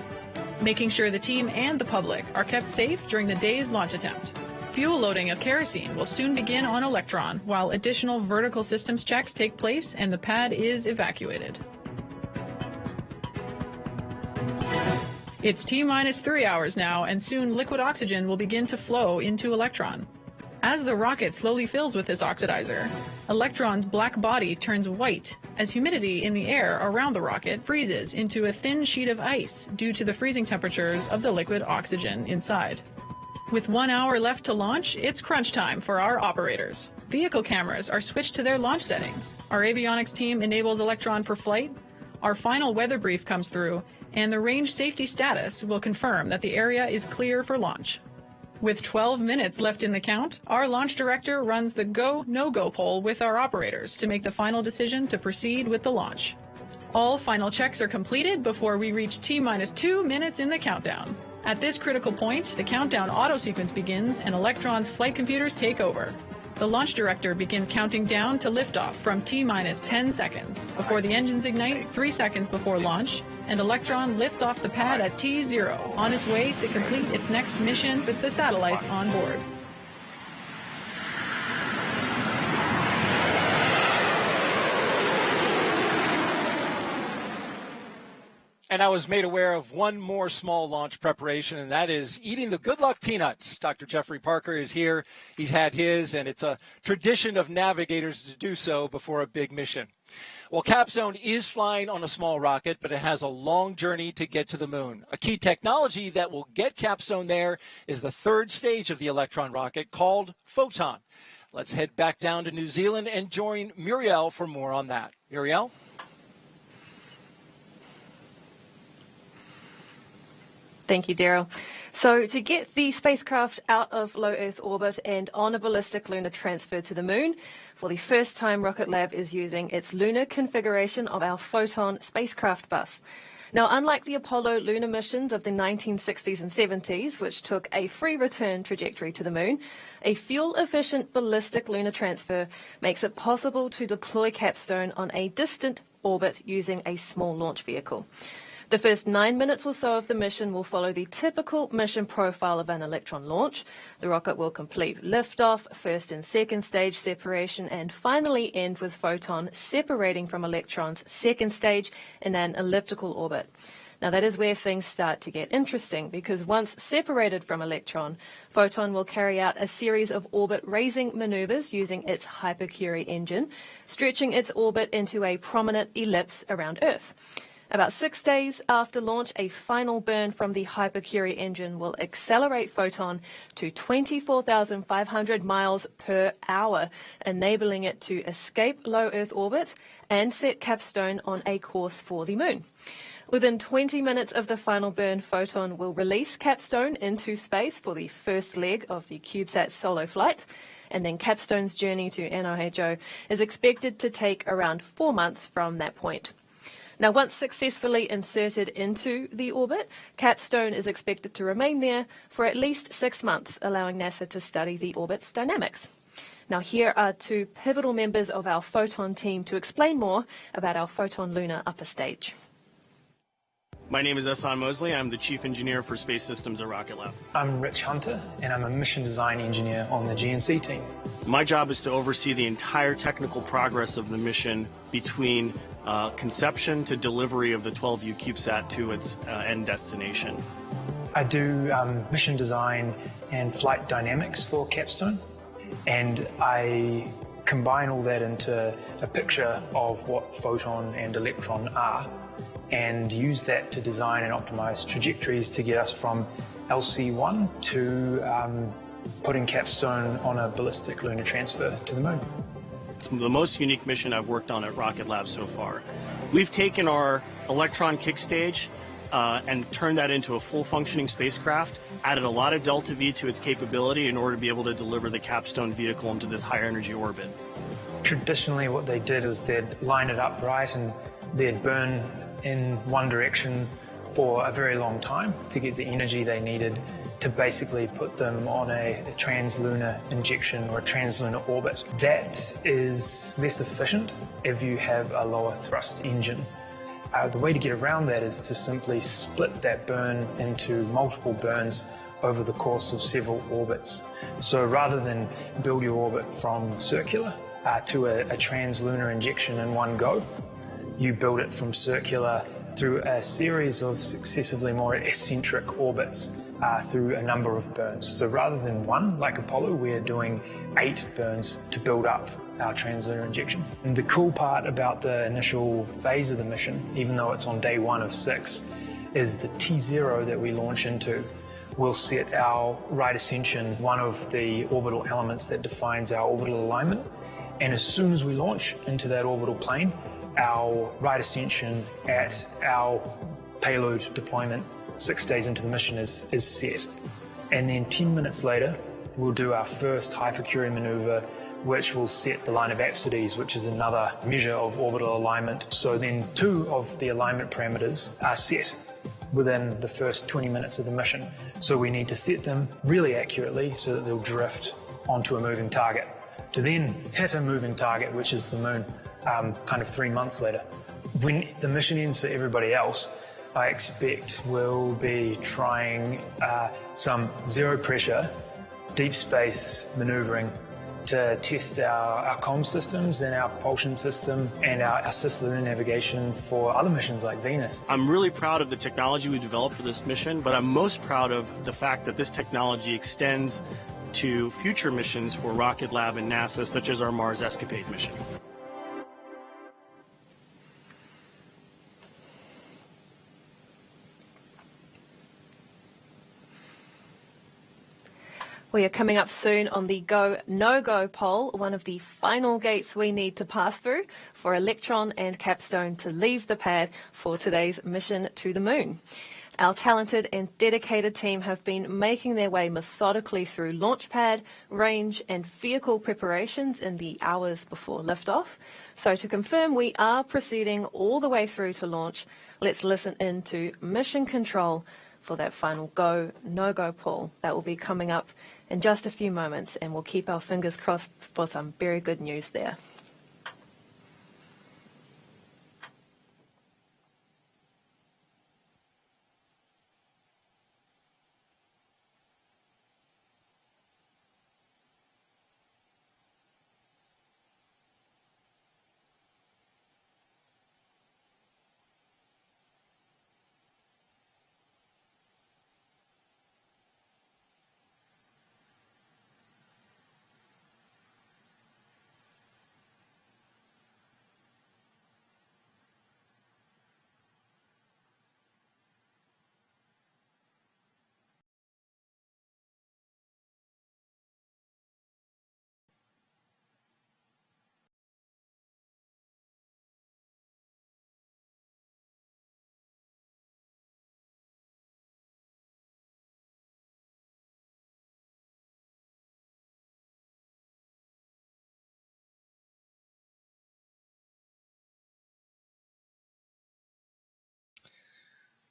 making sure the team and the public are kept safe during the day's launch attempt. Fuel loading of kerosene will soon begin on Electron, while additional vertical systems checks take place and the pad is evacuated. It's T-minus 3 hours now, and soon liquid oxygen will begin to flow into Electron. As the rocket slowly fills with this oxidizer, Electron's black body turns white as humidity in the air around the rocket freezes into a thin sheet of ice due to the freezing temperatures of the liquid oxygen inside. With 1 hour left to launch, it's crunch time for our operators. Vehicle cameras are switched to their launch settings. Our avionics team enables Electron for flight. Our final weather brief comes through, and the range safety status will confirm that the area is clear for launch. With 12 minutes left in the count, our launch director runs the go, no-go poll with our operators to make the final decision to proceed with the launch. All final checks are completed before we reach T-minus 2 minutes in the countdown. At this critical point, the countdown auto sequence begins and Electron's flight computers take over. The launch director begins counting down to liftoff from T-minus 10 seconds before the engines ignite 3 seconds before launch, and Electron lifts off the pad at T0 on its way to complete its next mission with the satellites on board. And I was made aware of one more small launch preparation, and that is eating the good luck peanuts. Dr. Jeffrey Parker is here. He's had his, and it's a tradition of navigators to do so before a big mission. Well, CAPSTONE is flying on a small rocket, but it has a long journey to get to the moon. A key technology that will get CAPSTONE there is the third stage of the Electron rocket called Photon. Let's head back down to New Zealand and join Muriel for more on that. Muriel? Thank you, Daryl. So to get the spacecraft out of low Earth orbit and on a ballistic lunar transfer to the moon, for the first time Rocket Lab is using its lunar configuration of our Photon spacecraft bus. Now, unlike the Apollo lunar missions of the 1960s and 70s, which took a free return trajectory to the moon, a fuel-efficient ballistic lunar transfer makes it possible to deploy CAPSTONE on a distant orbit using a small launch vehicle. The first 9 minutes or so of the mission will follow the typical mission profile of an Electron launch. The rocket will complete liftoff, first and second stage separation, and finally end with Photon separating from Electron's second stage in an elliptical orbit. Now that is where things start to get interesting, because once separated from Electron, Photon will carry out a series of orbit-raising maneuvers using its Hypercurie engine, stretching its orbit into a prominent ellipse around Earth. About 6 days after launch, a final burn from the Hypercurie engine will accelerate Photon to 24,500 miles per hour, enabling it to escape low Earth orbit and set CAPSTONE on a course for the moon. Within 20 minutes of the final burn, Photon will release CAPSTONE into space for the first leg of the CubeSat solo flight. and then CAPSTONE's journey to NIHO is expected to take around 4 months from that point. Now, once successfully inserted into the orbit, CAPSTONE is expected to remain there for at least 6 months, allowing NASA to study the orbit's dynamics. Now, here are two pivotal members of our Photon team to explain more about our Photon lunar upper stage. My name is Ehsan Mosley. I'm the Chief Engineer for Space Systems at Rocket Lab. I'm Rich Hunter, and I'm a Mission Design Engineer on the GNC team. My job is to oversee the entire technical progress of the mission between conception to delivery of the 12U CubeSat to its end destination. I do mission design and flight dynamics for CAPSTONE, and I combine all that into a picture of what Photon and Electron are, and use that to design and optimize trajectories to get us from LC1 to putting CAPSTONE on a ballistic lunar transfer to the moon. It's the most unique mission I've worked on at Rocket Lab so far. We've taken our Electron kick stage and turned that into a full functioning spacecraft, added a lot of delta V to its capability in order to be able to deliver the CAPSTONE vehicle into this high energy orbit. Traditionally what they did is they'd line it up right and they'd burn in one direction for a very long time to get the energy they needed to basically put them on a translunar injection or a translunar orbit. That is less efficient if you have a lower thrust engine. The way to get around that is to simply split that burn into multiple burns over the course of several orbits. So rather than build your orbit from circular to a translunar injection in one go, you build it from circular through a series of successively more eccentric orbits through a number of burns. So rather than one, like Apollo, we're doing 8 burns to build up our translunar injection. And the cool part about the initial phase of the mission, even though it's on day 1 of 6, is the T0 that we launch into will set our right ascension, one of the orbital elements that defines our orbital alignment. And as soon as we launch into that orbital plane, our right ascension at our payload deployment 6 days into the mission is set. And then 10 minutes later, we'll do our first hypercurie maneuver, which will set the line of apsides, which is another measure of orbital alignment. So then 2 of the alignment parameters are set within the first 20 minutes of the mission. So we need to set them really accurately so that they'll drift onto a moving target, to then hit a moving target, which is the moon, kind of 3 months later. When the mission ends for everybody else, I expect we'll be trying some zero pressure, deep space maneuvering to test our comm systems and our propulsion system and our Cislunar navigation for other missions like Venus. I'm really proud of the technology we developed for this mission, but I'm most proud of the fact that this technology extends to future missions for Rocket Lab and NASA, such as our Mars Escapade mission. We are coming up soon on the go, no-go poll, one of the final gates we need to pass through for Electron and CAPSTONE to leave the pad for today's mission to the moon. Our talented and dedicated team have been making their way methodically through launch pad, range and vehicle preparations in the hours before liftoff. So to confirm we are proceeding all the way through to launch, let's listen in to Mission Control for that final go, no-go poll. That will be coming up in just a few moments, and we'll keep our fingers crossed for some very good news there.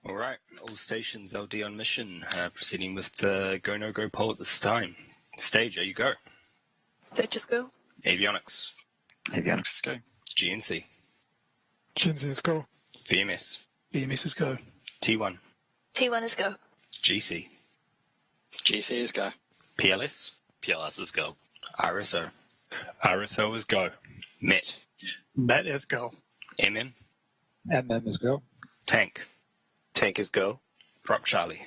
All right, all stations LD on mission, proceeding with the go, no go poll at this time. Stage, are you go? Stage is go. Avionics. Avionics is go. GNC. GNC is go. VMS. VMS is go. T1. T1 is go. GC. GC is go. PLS. PLS is go. RSO. RSO is go. MET. MET is go. MM. MM is go. Tank. Tank is go. Prop Charlie.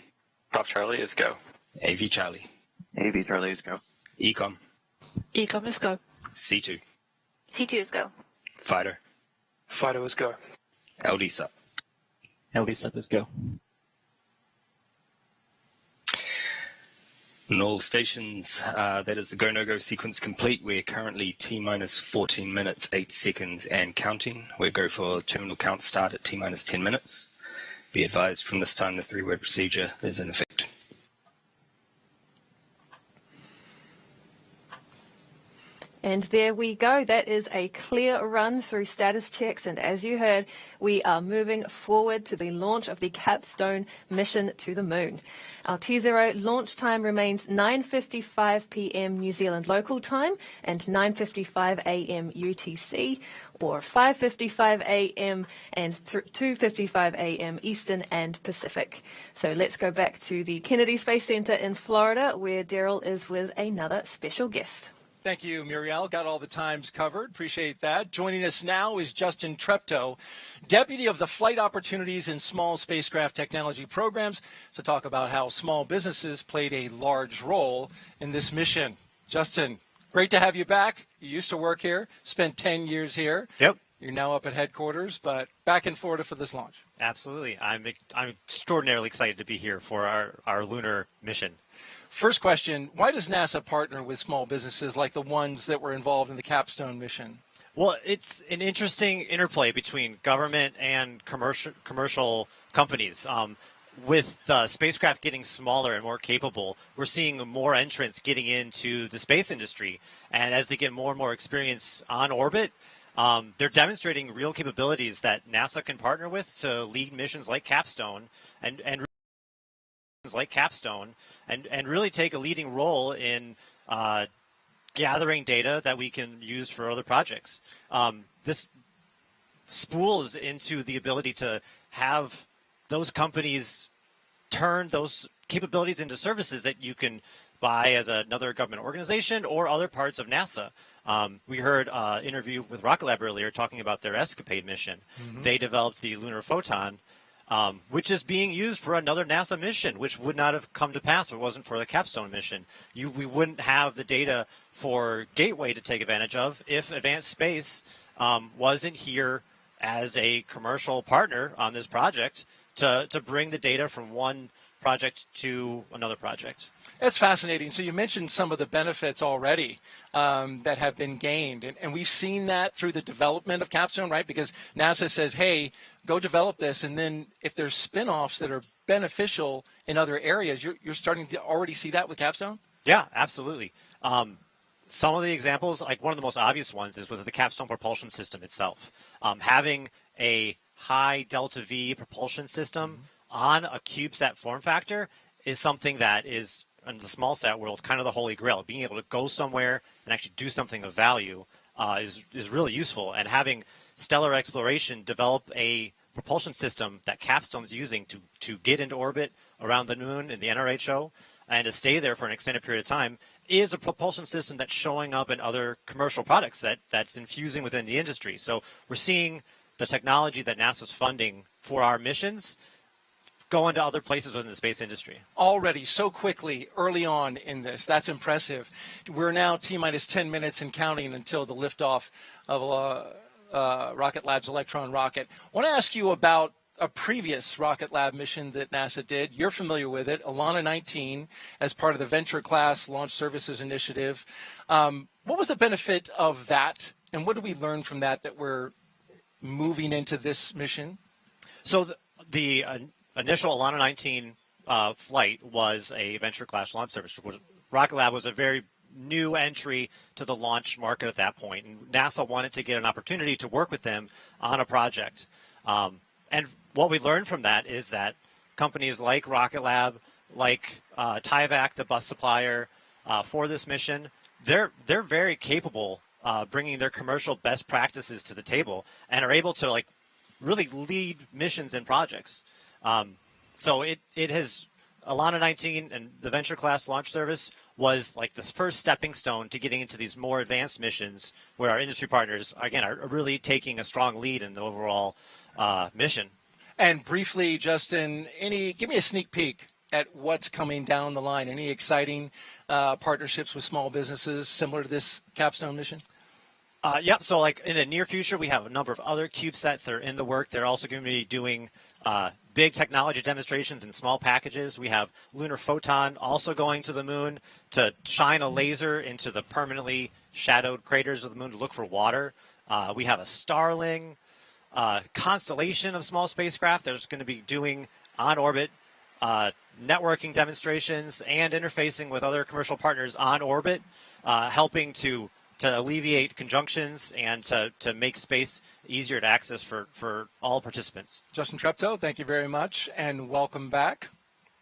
Prop Charlie is go. AV Charlie. AV Charlie is go. Ecom. Ecom is go. C2. C2 is go. Fighter. Fighter is go. LD sub. LD sub is go. On all stations, that is the go, no go sequence complete. We're currently T-minus 14 minutes, 8 seconds and counting. We'll go for terminal count start at T-minus 10 minutes. Be advised from this time the 3-word procedure is in effect. And there we go. That is a clear run through status checks. And as you heard, we are moving forward to the launch of the CAPSTONE mission to the moon. Our T0 launch time remains 9:55 p.m. New Zealand local time and 9:55 a.m. UTC, or 5:55 a.m. and 2:55 a.m. Eastern and Pacific. So let's go back to the Kennedy Space Center in Florida, where Daryl is with another special guest. Thank you, Muriel. Got all the times covered. Appreciate that. Joining us now is Justin Treptow, Deputy of the Flight Opportunities and Small Spacecraft Technology Programs, to talk about how small businesses played a large role in this mission. Justin, great to have you back. You used to work here, spent 10 years here. Yep. You're now up at headquarters, but back in Florida for this launch. Absolutely. I'm extraordinarily excited to be here for our lunar mission. First question, why does NASA partner with small businesses like the ones that were involved in the CAPSTONE mission? Well, it's an interesting interplay between government and commercial companies. With spacecraft getting smaller and more capable, we're seeing more entrants getting into the space industry. And as they get more and more experience on orbit, they're demonstrating real capabilities that NASA can partner with to lead missions like CAPSTONE and really take a leading role in gathering data that we can use for other projects. This spools into the ability to have those companies turn those capabilities into services that you can buy as another government organization or other parts of NASA. We heard an interview with Rocket Lab earlier talking about their Escapade mission. Mm-hmm. They developed the lunar photon, which is being used for another NASA mission, which would not have come to pass if it wasn't for the CAPSTONE mission. We wouldn't have the data for Gateway to take advantage of if Advanced Space wasn't here as a commercial partner on this project to bring the data from one project to another project. That's fascinating. So you mentioned some of the benefits already that have been gained. And we've seen that through the development of CAPSTONE, right? Because NASA says, hey, go develop this. And then if there's spin-offs that are beneficial in other areas, you're starting to already see that with CAPSTONE? Yeah, absolutely. Some of the examples, like one of the most obvious ones, is with the CAPSTONE propulsion system itself. Having a high delta V propulsion system on a CubeSat form factor is something that is, in the small sat world, kind of the holy grail. Being able to go somewhere and actually do something of value is really useful. And having Stellar Exploration develop a propulsion system that CAPSTONE is using to get into orbit around the moon in the NRHO and to stay there for an extended period of time is a propulsion system that's showing up in other commercial products that's infusing within the industry. So we're seeing the technology that NASA's funding for our missions go into other places within the space industry. Already, so quickly, early on in this. That's impressive. We're now T-minus 10 minutes and counting until the liftoff of Rocket Lab's Electron rocket. I want to ask you about a previous Rocket Lab mission that NASA did. You're familiar with it, Alana 19, as part of the Venture Class Launch Services Initiative. What was the benefit of that, and what did we learn from that we're moving into this mission? So the initial Alana 19 flight was a Venture Class Launch Service. Rocket Lab was a very new entry to the launch market at that point, and NASA wanted to get an opportunity to work with them on a project. And what we learned from that is that companies like Rocket Lab, like Tyvak, the bus supplier for this mission, they're very capable bringing their commercial best practices to the table and are able to like really lead missions and projects. So it has Alana 19 and the Venture Class Launch Service was like this first stepping stone to getting into these more advanced missions where our industry partners, again, are really taking a strong lead in the overall mission. And briefly, Justin, give me a sneak peek at what's coming down the line. Any exciting partnerships with small businesses similar to this Capstone mission? Yep. So like in the near future, we have a number of other CubeSats that are in the work. They're also going to be doing big technology demonstrations in small packages. We have Lunar Photon also going to the moon to shine a laser into the permanently shadowed craters of the moon to look for water. We have a Starling constellation of small spacecraft that's going to be doing on-orbit networking demonstrations and interfacing with other commercial partners on orbit, helping to alleviate conjunctions and to make space easier to access for all participants. Justin Treptow, thank you very much, and welcome back.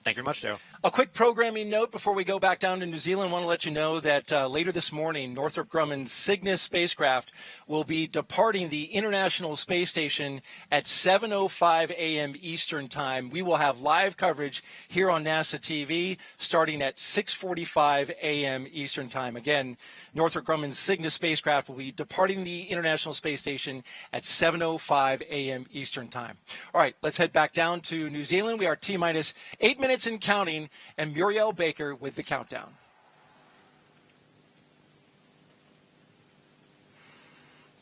Thank you very much, Joe. A quick programming note before we go back down to New Zealand. I want to let you know that later this morning, Northrop Grumman's Cygnus spacecraft will be departing the International Space Station at 7:05 a.m. Eastern Time. We will have live coverage here on NASA TV starting at 6:45 a.m. Eastern Time. Again, Northrop Grumman's Cygnus spacecraft will be departing the International Space Station at 7:05 a.m. Eastern Time. All right, let's head back down to New Zealand. We are T-minus 8 minutes and counting, and Muriel Baker with the countdown.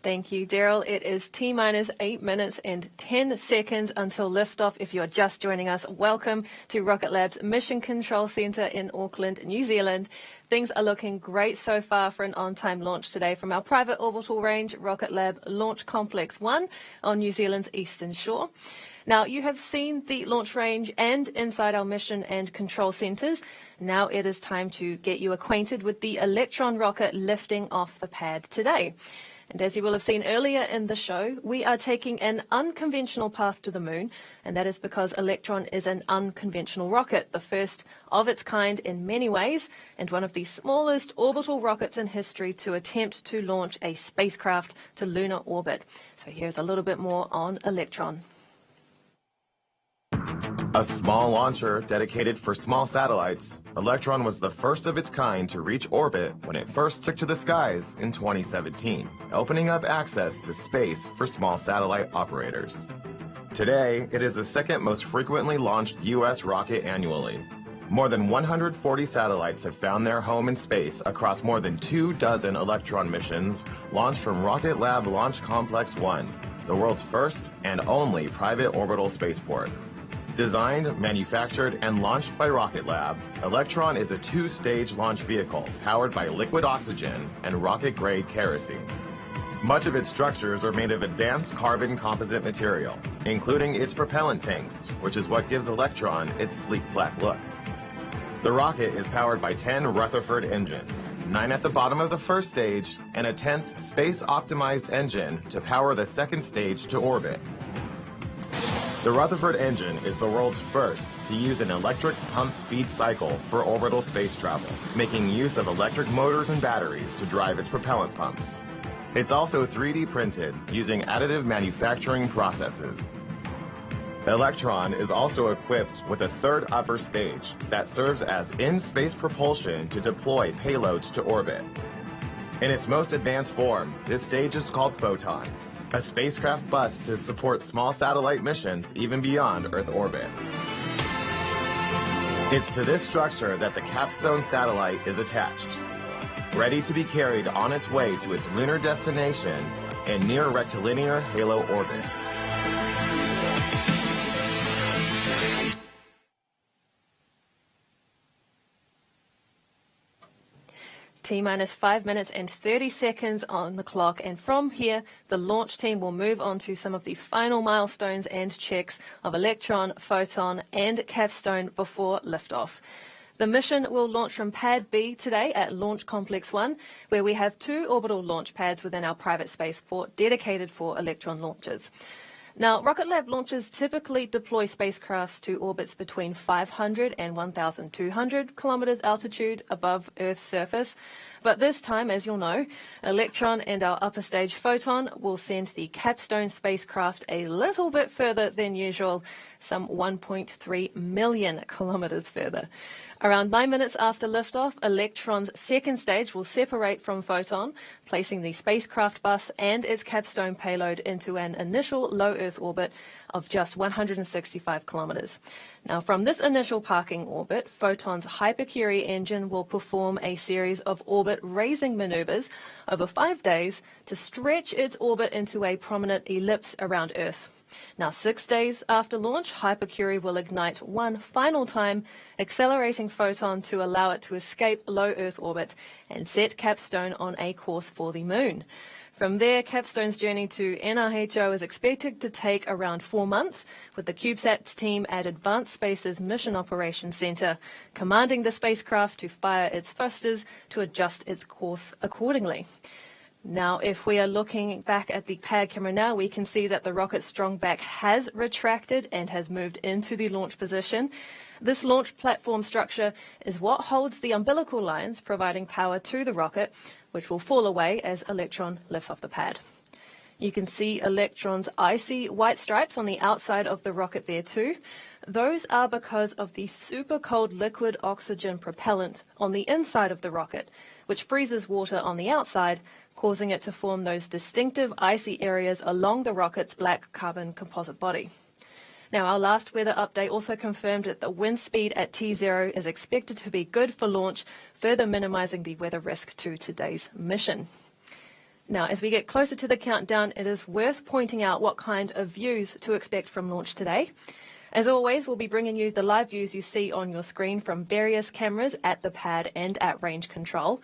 Thank you, Daryl. It is T-minus 8 minutes and 10 seconds until liftoff. If you're just joining us, welcome to Rocket Lab's Mission Control Center in Auckland, New Zealand. Things are looking great so far for an on-time launch today from our private orbital range, Rocket Lab Launch Complex 1 on New Zealand's eastern shore. Now, you have seen the launch range and inside our mission and control centers. Now it is time to get you acquainted with the Electron rocket lifting off the pad today. And as you will have seen earlier in the show, we are taking an unconventional path to the moon, and that is because Electron is an unconventional rocket, the first of its kind in many ways, and one of the smallest orbital rockets in history to attempt to launch a spacecraft to lunar orbit. So here's a little bit more on Electron. A small launcher dedicated for small satellites, Electron was the first of its kind to reach orbit when it first took to the skies in 2017, opening up access to space for small satellite operators. Today, it is the second most frequently launched U.S. rocket annually. More than 140 satellites have found their home in space across more than 24 Electron missions launched from Rocket Lab Launch Complex 1, the world's first and only private orbital spaceport. Designed, manufactured, and launched by Rocket Lab, Electron is a two-stage launch vehicle powered by liquid oxygen and rocket-grade kerosene. Much of its structures are made of advanced carbon composite material, including its propellant tanks, which is what gives Electron its sleek black look. The rocket is powered by 10 Rutherford engines, 9 at the bottom of the first stage, and a 10th space-optimized engine to power the second stage to orbit. The Rutherford engine is the world's first to use an electric pump feed cycle for orbital space travel, making use of electric motors and batteries to drive its propellant pumps. It's also 3D printed using additive manufacturing processes. Electron is also equipped with a third upper stage that serves as in-space propulsion to deploy payloads to orbit. In its most advanced form, this stage is called Photon, a spacecraft bus to support small satellite missions even beyond Earth orbit. It's to this structure that the CAPSTONE satellite is attached, ready to be carried on its way to its lunar destination in near rectilinear halo orbit. T-minus 5 minutes and 30 seconds on the clock, and from here the launch team will move on to some of the final milestones and checks of Electron, Photon and Capstone before liftoff. The mission will launch from Pad B today at Launch Complex 1, where we have 2 orbital launch pads within our private spaceport dedicated for Electron launches. Now, Rocket Lab launches typically deploy spacecrafts to orbits between 500 and 1,200 kilometers altitude above Earth's surface. But this time, as you'll know, Electron and our upper stage Photon will send the CAPSTONE spacecraft a little bit further than usual, some 1.3 million kilometers further. Around 9 minutes after liftoff, Electron's second stage will separate from Photon, placing the spacecraft bus and its CAPSTONE payload into an initial low Earth orbit of just 165 kilometers. Now, from this initial parking orbit, Photon's Hypercurie engine will perform a series of orbit-raising maneuvers over 5 days to stretch its orbit into a prominent ellipse around Earth. Now, 6 days after launch, Hypercurie will ignite one final time, accelerating Photon to allow it to escape low Earth orbit and set CAPSTONE on a course for the Moon. From there, CAPSTONE's journey to NRHO is expected to take around 4 months, with the CubeSat team at Advanced Space's Mission Operations Center commanding the spacecraft to fire its thrusters to adjust its course accordingly. Now, if we are looking back at the pad camera now, we can see that the rocket's strong back has retracted and has moved into the launch position. This launch platform structure is what holds the umbilical lines, providing power to the rocket, which will fall away as Electron lifts off the pad. You can see Electron's icy white stripes on the outside of the rocket there too. Those are because of the super cold liquid oxygen propellant on the inside of the rocket, which freezes water on the outside, causing it to form those distinctive icy areas along the rocket's black carbon composite body. Now, our last weather update also confirmed that the wind speed at T0 is expected to be good for launch, further minimizing the weather risk to today's mission. Now, as we get closer to the countdown, it is worth pointing out what kind of views to expect from launch today. As always, we'll be bringing you the live views you see on your screen from various cameras at the pad and at range control.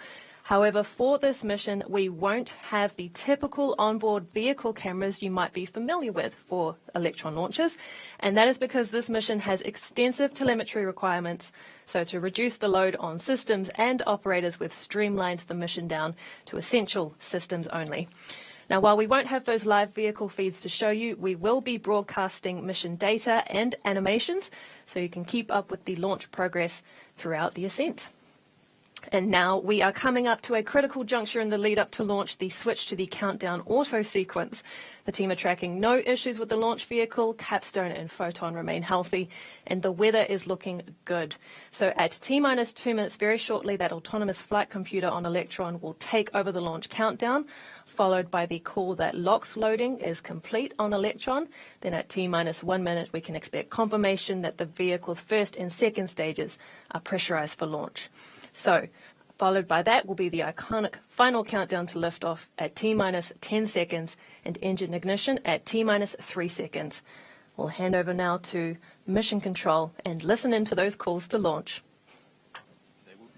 However, for this mission, we won't have the typical onboard vehicle cameras you might be familiar with for Electron launches, and that is because this mission has extensive telemetry requirements. So to reduce the load on systems and operators, we've streamlined the mission down to essential systems only. Now, while we won't have those live vehicle feeds to show you, we will be broadcasting mission data and animations so you can keep up with the launch progress throughout the ascent. And now we are coming up to a critical juncture in the lead up to launch, the switch to the countdown auto sequence. The team are tracking no issues with the launch vehicle. CAPSTONE and Photon remain healthy, and the weather is looking good. So at T-minus 2 minutes, very shortly, that autonomous flight computer on Electron will take over the launch countdown, followed by the call that LOX loading is complete on Electron. Then at T-minus 1 minute, we can expect confirmation that the vehicle's first and second stages are pressurized for launch. So, followed by that will be the iconic final countdown to liftoff at T-minus 10 seconds and engine ignition at T-minus 3 seconds. We'll hand over now to Mission Control and listen into those calls to launch.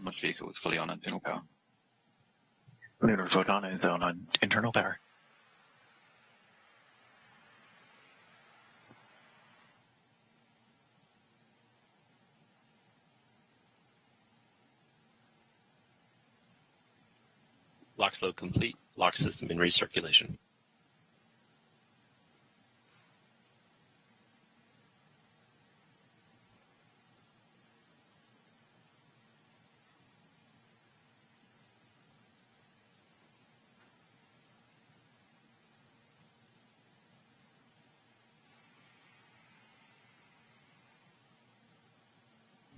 Launch vehicle is fully on internal power. Lunar Photon is on internal power. LOX load complete. LOX system in recirculation.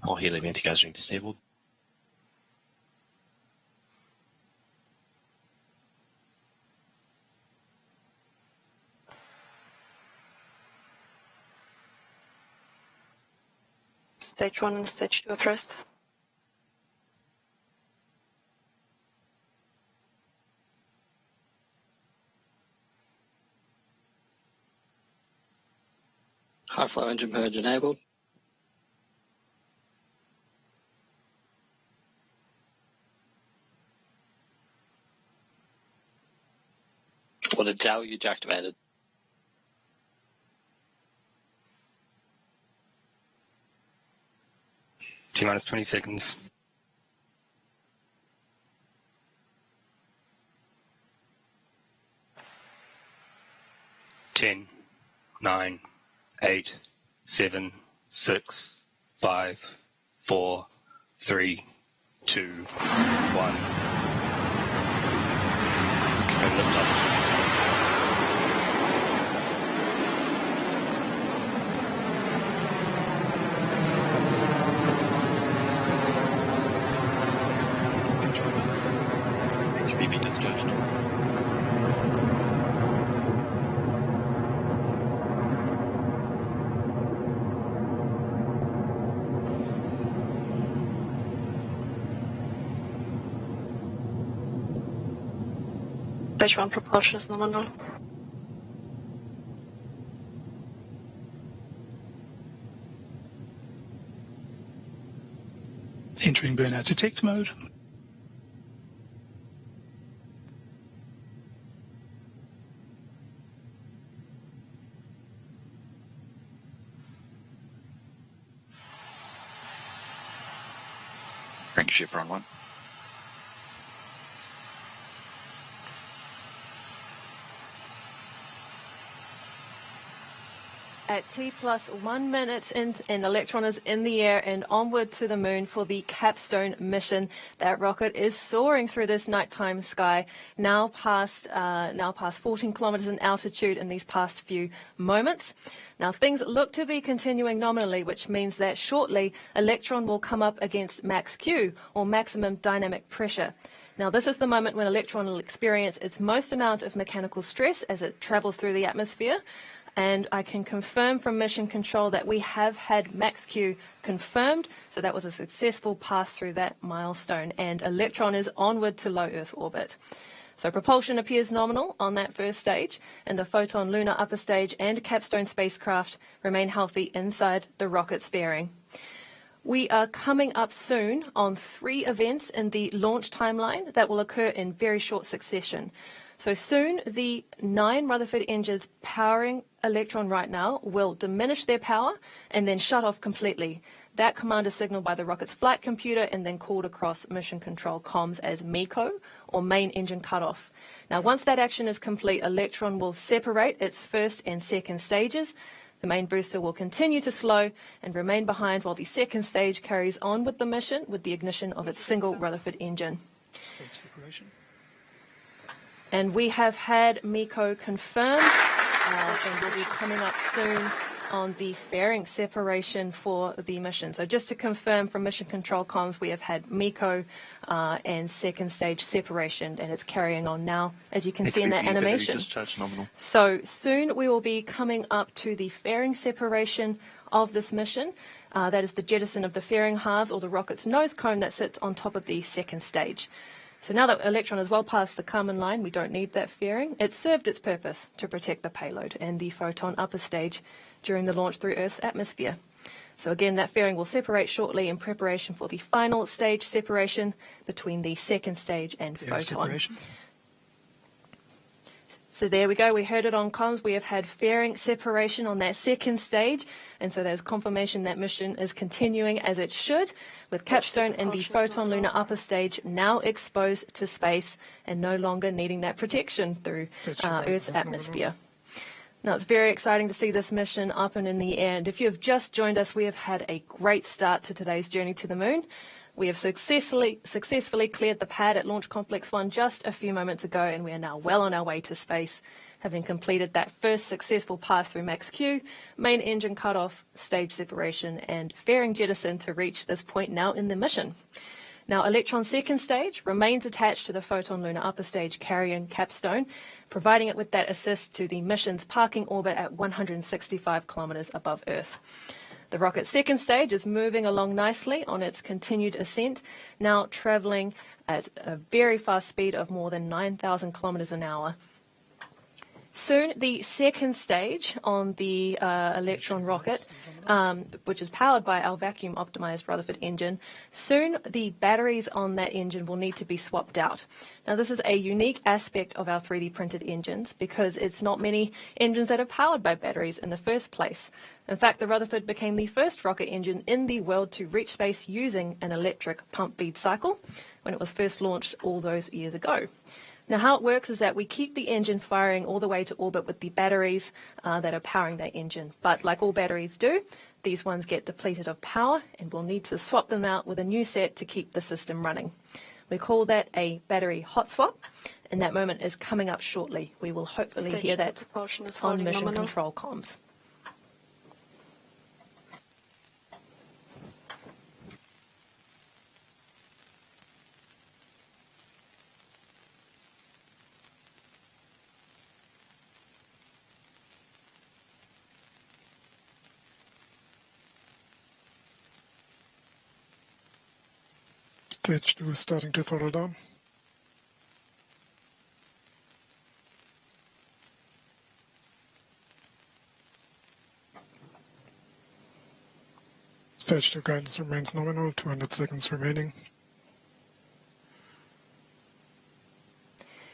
All helium anti-gathering disabled. Stage 1 and Stage 2 first. High flow engine purge enabled. Water deluge activated. T-minus 20 seconds. Ten, 9, 8, 7, 6, 5, 4, 3, 2, 1. And lift off. Streaming discharge now. Stage 1 propulsion is nominal. Entering burnout detect mode. Crankshaft on 1. At T+1 minute and Electron is in the air and onward to the moon for the CAPSTONE mission. That rocket is soaring through this nighttime sky, now past 14 kilometers in altitude in these past few moments. Now things look to be continuing nominally, which means that shortly Electron will come up against max Q, or maximum dynamic pressure. Now this is the moment when Electron will experience its most amount of mechanical stress as it travels through the atmosphere. And I can confirm from Mission Control that we have had max Q confirmed, so that was a successful pass through that milestone, and Electron is onward to low Earth orbit. So propulsion appears nominal on that first stage, and the Photon Lunar upper stage and CAPSTONE spacecraft remain healthy inside the rocket's fairing. We are coming up soon on 3 events in the launch timeline that will occur in very short succession. So soon, the 9 Rutherford engines powering Electron right now will diminish their power and then shut off completely. That command is signaled by the rocket's flight computer and then called across Mission Control comms as MECO, or main engine cutoff. Now, once that action is complete, Electron will separate its first and second stages. The main booster will continue to slow and remain behind while the second stage carries on with the mission with the ignition of its single Rutherford engine. And we have had MECO confirmed, and will be coming up soon on the fairing separation for the mission. So just to confirm from Mission Control comms, we have had MECO and second stage separation, and it's carrying on now, as you can see in that animation. So soon we will be coming up to the fairing separation of this mission. That is the jettison of the fairing halves, or the rocket's nose cone that sits on top of the second stage. So now that Electron is well past the Kármán line, we don't need that fairing. It served its purpose to protect the payload and the Photon upper stage during the launch through Earth's atmosphere. So again, that fairing will separate shortly in preparation for the final stage separation between the second stage and Photon. Separation. So there we go, we heard it on comms. We have had fairing separation on that second stage, and so there's confirmation that mission is continuing as it should, with CAPSTONE and the Photon Lunar upper stage now exposed to space and no longer needing that protection through Earth's atmosphere. Now, it's very exciting to see this mission up and in the air, and if you have just joined us, we have had a great start to today's journey to the moon. We have successfully cleared the pad at Launch Complex 1 just a few moments ago, and we are now well on our way to space, having completed that first successful pass through max Q, main engine cutoff, stage separation, and fairing jettison to reach this point now in the mission. Now, Electron's second stage remains attached to the Photon Lunar upper stage carrying CAPSTONE, providing it with that assist to the mission's parking orbit at 165 kilometers above Earth. The rocket's second stage is moving along nicely on its continued ascent, now traveling at a very fast speed of more than 9,000 kilometers an hour. Soon, the second stage on the Electron rocket, which is powered by our vacuum-optimized Rutherford engine, soon the batteries on that engine will need to be swapped out. Now, this is a unique aspect of our 3D printed engines because it's not many engines that are powered by batteries in the first place. In fact, the Rutherford became the first rocket engine in the world to reach space using an electric pump feed cycle when it was first launched all those years ago. Now, how it works is that we keep the engine firing all the way to orbit with the batteries that are powering that engine. But like all batteries do, these ones get depleted of power, and we'll need to swap them out with a new set to keep the system running. We call that a battery hot swap, and that moment is coming up shortly. We will hopefully hear that on mission control comms. Stage 2 is starting to throttle down. Stage 2 guidance remains nominal, 200 seconds remaining.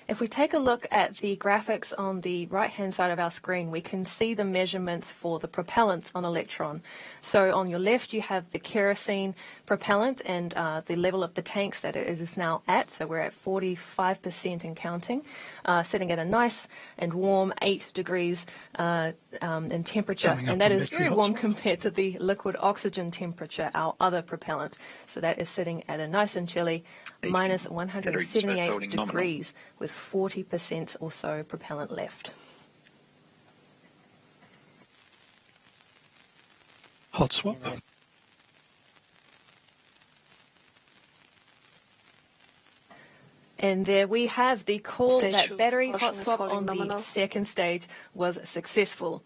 If we take a look at the graphics on the right-hand side of our screen, we can see the measurements for the propellant on Electron. So on your left, you have the kerosene propellant and the level of the tanks that it is now at. So we're at 45% and counting, sitting at a nice and warm 8 degrees in temperature. And that is very warm compared to the liquid oxygen temperature, our other propellant. So that is sitting at a nice and chilly minus 178 degrees with 40% or so propellant left. Hot swap. And there we have the call that battery hot swap on the second stage was successful.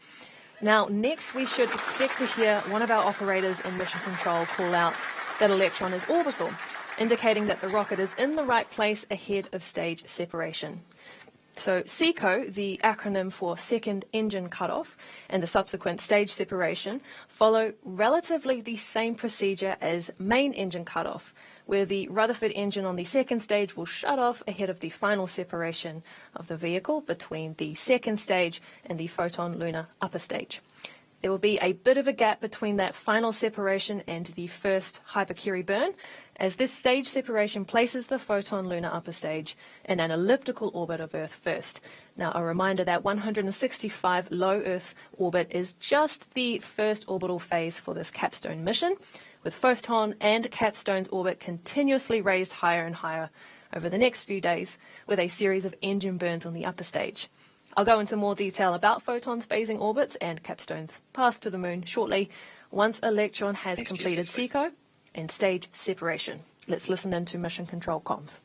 Now, next we should expect to hear one of our operators in mission control call out that Electron is orbital, indicating that the rocket is in the right place ahead of stage separation. So SECO, the acronym for Second Engine Cutoff, and the subsequent stage separation follow relatively the same procedure as main engine cutoff, where the Rutherford engine on the second stage will shut off ahead of the final separation of the vehicle between the second stage and the Photon lunar upper stage. There will be a bit of a gap between that final separation and the first hypercurie burn, as this stage separation places the Photon lunar upper stage in an elliptical orbit of Earth first. Now, a reminder that 165 low Earth orbit is just the first orbital phase for this CAPSTONE mission, with Photon and CAPSTONE's orbit continuously raised higher and higher over the next few days, with a series of engine burns on the upper stage. I'll go into more detail about Photon's phasing orbits and CAPSTONE's path to the moon shortly, once Electron has completed SECO and stage separation. Let's listen into mission control comms.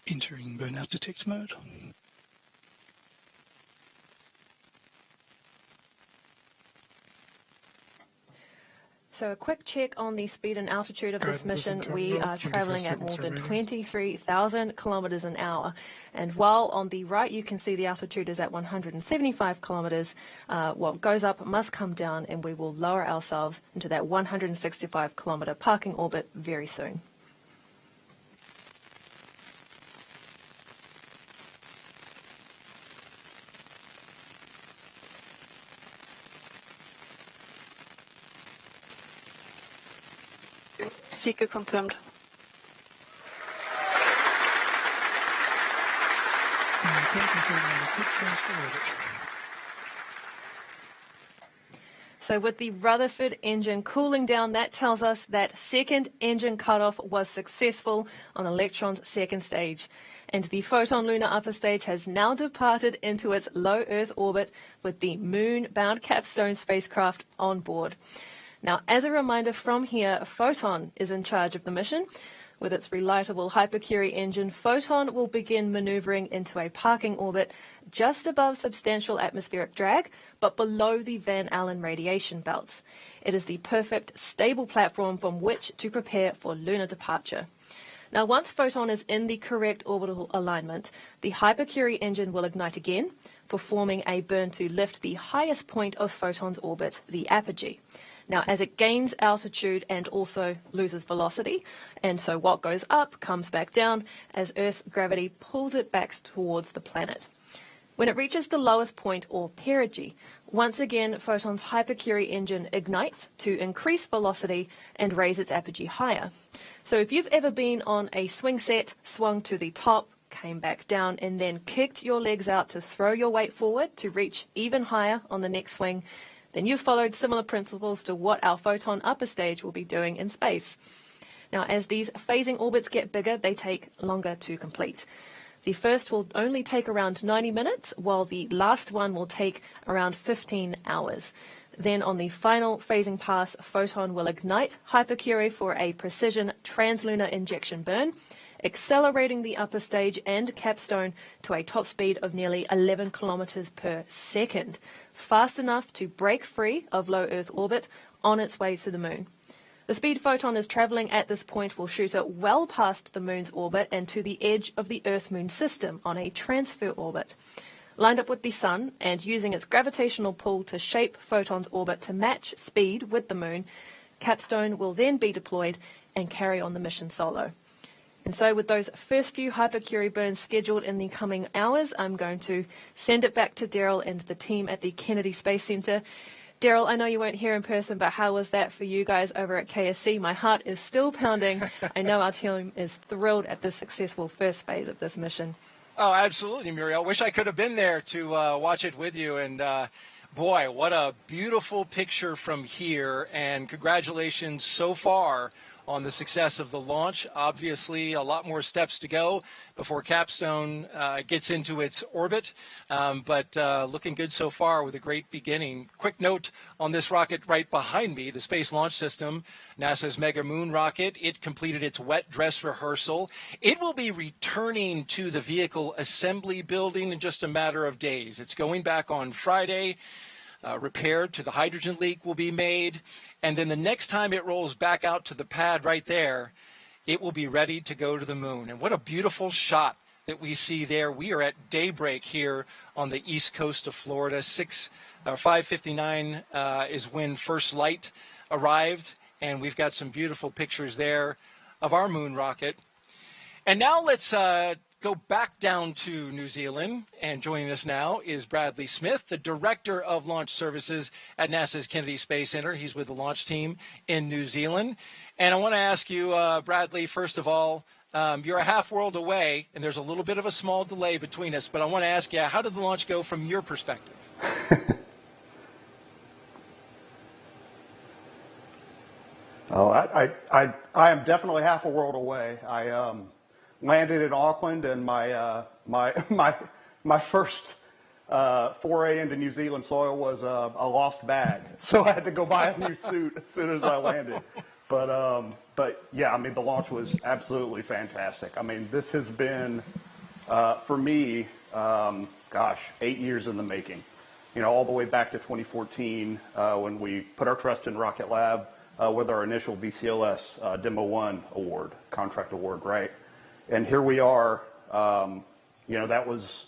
Entering burnout detect mode. So a quick check on the speed and altitude of this mission. We are traveling at more than 23,000 kilometers an hour. And while on the right you can see the altitude is at 175 kilometers, what goes up must come down, and we will lower ourselves into that 165 kilometer parking orbit very soon. SECO confirmed. So with the Rutherford engine cooling down, that tells us that second engine cutoff was successful on Electron's second stage. And the Photon lunar upper stage has now departed into its low Earth orbit with the moon-bound CAPSTONE spacecraft on board. Now, as a reminder from here, Photon is in charge of the mission, With its relightable hypercurie engine, Photon will begin maneuvering into a parking orbit just above substantial atmospheric drag, but below the Van Allen radiation belts. It is the perfect, stable platform from which to prepare for lunar departure. Now, once Photon is in the correct orbital alignment, the hypercurie engine will ignite again, performing a burn to lift the highest point of Photon's orbit, the apogee. Now, as it gains altitude and also loses velocity, and so what goes up comes back down as Earth's gravity pulls it back towards the planet. When it reaches the lowest point, or perigee, once again Photon's hypercurie engine ignites to increase velocity and raise its apogee higher. So if you've ever been on a swing set, swung to the top, came back down, and then kicked your legs out to throw your weight forward to reach even higher on the next swing, then you've followed similar principles to what our Photon upper stage will be doing in space. Now, as these phasing orbits get bigger, they take longer to complete. The first will only take around 90 minutes, while the last one will take around 15 hours. Then on the final phasing pass, Photon will ignite hypercurie for a precision translunar injection burn, accelerating the upper stage and capstone to a top speed of nearly 11 kilometers per second, fast enough to break free of low Earth orbit on its way to the moon. The speed Photon is traveling at this point will shoot it well past the moon's orbit and to the edge of the Earth-Moon system on a transfer orbit. Lined up with the sun and using its gravitational pull to shape Photon's orbit to match speed with the moon, Capstone will then be deployed and carry on the mission solo. And so with those first few hypercurie burns scheduled in the coming hours, I'm going to send it back to Daryl and the team at the Kennedy Space Center. Daryl, I know you weren't here in person, but how was that for you guys over at KSC? My heart is still pounding. I know our team is thrilled at the successful first phase of this mission. Oh, absolutely, Muriel. Wish I could have been there to watch it with you. And boy, what a beautiful picture from here. And congratulations so far on the success of the launch. Obviously, a lot more steps to go before Capstone gets into its orbit, but looking good so far with a great beginning. Quick note on this rocket right behind me, the Space Launch System, NASA's Mega Moon rocket. It completed its wet dress rehearsal. It will be returning to the vehicle assembly building in just a matter of days. It's going back on Friday. Repair to the hydrogen leak will be made, and then the next time it rolls back out to the pad right there, it will be ready to go to the moon. And what a beautiful shot that we see there. We are at daybreak here on the east coast of Florida. 5:59 is when first light arrived, and we've got some beautiful pictures there of our moon rocket. And now let's go back down to New Zealand, and joining us now is Bradley Smith, the Director of Launch Services at NASA's Kennedy Space Center. He's with the launch team in New Zealand. And I want to ask you, Bradley, first of all, you're a half world away, and there's a little bit of a small delay between us, but I want to ask you, how did the launch go from your perspective? Oh, I am definitely half a world away. I landed in Auckland, and my first foray into New Zealand soil was a lost bag, so I had to go buy a new suit as soon as I landed. But yeah, I mean, the launch was absolutely fantastic. I mean, this has been for me, 8 years in the making. You know, all the way back to 2014 when we put our trust in Rocket Lab with our initial VCLS Demo 1 award, contract award, right? And here we are. You know, that was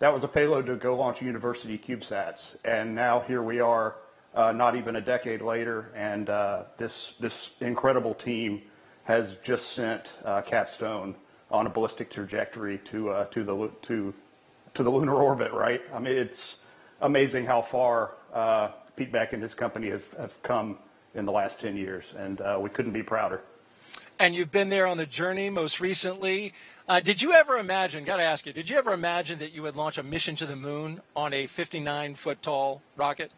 a payload to go launch university CubeSats, and now here we are, not even a decade later, and this incredible team has just sent Capstone on a ballistic trajectory to the lunar orbit. Right? I mean, it's amazing how far Pete Beck and his company have come in the last 10 years, and we couldn't be prouder. And you've been there on the journey most recently. Did you ever imagine, got to ask you, did you ever imagine that you would launch a mission to the moon on a 59-foot tall rocket?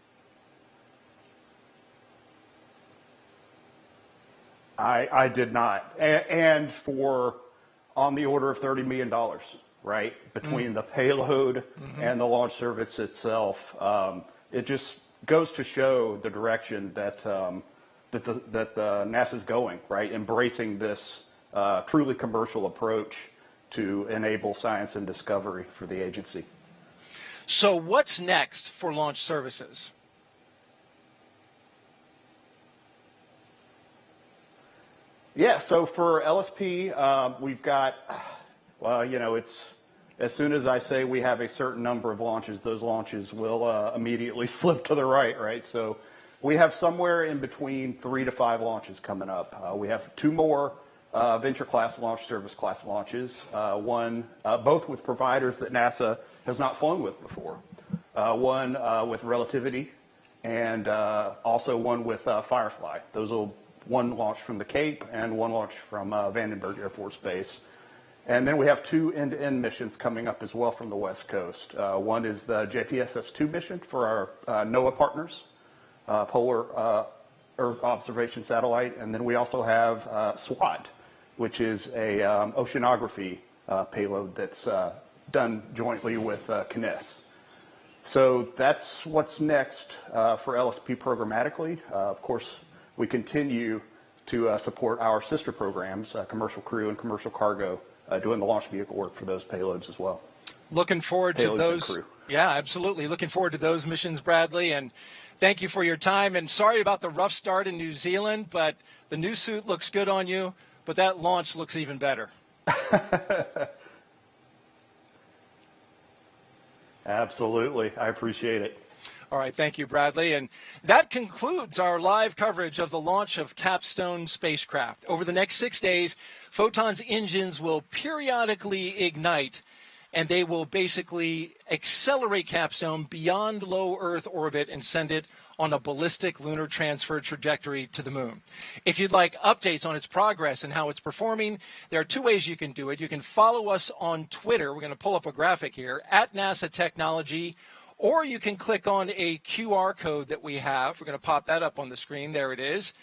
I did not. And for on the order of $30 million, right, between the payload and the launch service itself. It just goes to show the direction that NASA's going, right? Embracing this truly commercial approach to enable science and discovery for the agency. So what's next for launch services? Yeah, so for LSP, we've got, well, you know, it's as soon as I say we have a certain number of launches, those launches will immediately slip to the right? So we have somewhere in between 3 to 5 launches coming up. We have 2 more venture class launch service class launches, both with providers that NASA has not flown with before. One with Relativity and also one with Firefly. Those will one launch from the Cape and one launch from Vandenberg Air Force Base. And then we have 2 end-to-end missions coming up as well from the West Coast. One is the JPSS-2 mission for our NOAA partners, Polar Earth Observation Satellite. And then we also have SWAT, which is a oceanography payload that's done jointly with CNES. So that's what's next for LSP programmatically. Of course, we continue to support our sister programs, Commercial Crew and Commercial Cargo, doing the launch vehicle work for those payloads as well. Looking forward to those. Crew. Yeah, absolutely. Looking forward to those missions, Bradley. And thank you for your time. And sorry about the rough start in New Zealand, but the new suit looks good on you. But that launch looks even better. Absolutely. I appreciate it. All right. Thank you, Bradley. And that concludes our live coverage of the launch of CAPSTONE spacecraft. Over the next 6 days, Photon's engines will periodically ignite, and they will basically accelerate CAPSTONE beyond low Earth orbit and send it on a ballistic lunar transfer trajectory to the moon. If you'd like updates on its progress and how it's performing, there are 2 ways you can do it. You can follow us on Twitter. We're going to pull up a graphic here, @NASA Technology, or you can click on a QR code that we have. We're going to pop that up on the screen. There it is.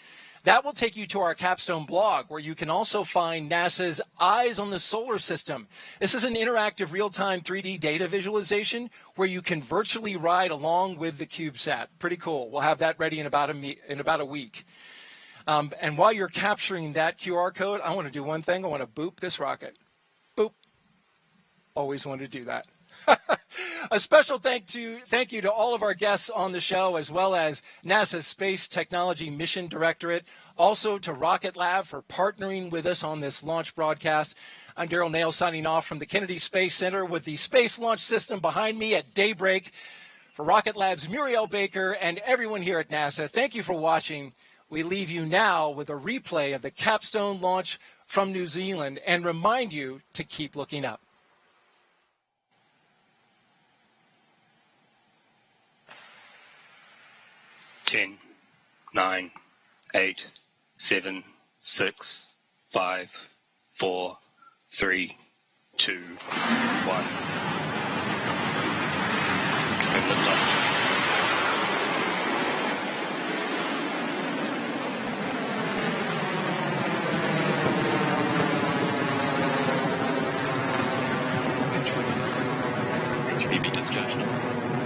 That will take you to our CAPSTONE blog, where you can also find NASA's Eyes on the Solar System. This is an interactive real-time 3D data visualization where you can virtually ride along with the CubeSat. Pretty cool. We'll have that ready in about a week. And while you're capturing that QR code, I want to do one thing. I want to boop this rocket. Boop. Always wanted to do that. A special thank you to all of our guests on the show, as well as NASA's Space Technology Mission Directorate, also to Rocket Lab for partnering with us on this launch broadcast. I'm Daryl Nail signing off from the Kennedy Space Center with the Space Launch System behind me at daybreak. For Rocket Lab's Muriel Baker and everyone here at NASA, thank you for watching. We leave you now with a replay of the CAPSTONE launch from New Zealand and remind you to keep looking up. 10, 9, 8, 7, 6, 5, 4, 3, 2, 1. Confirm liftoff. HVB discharge now.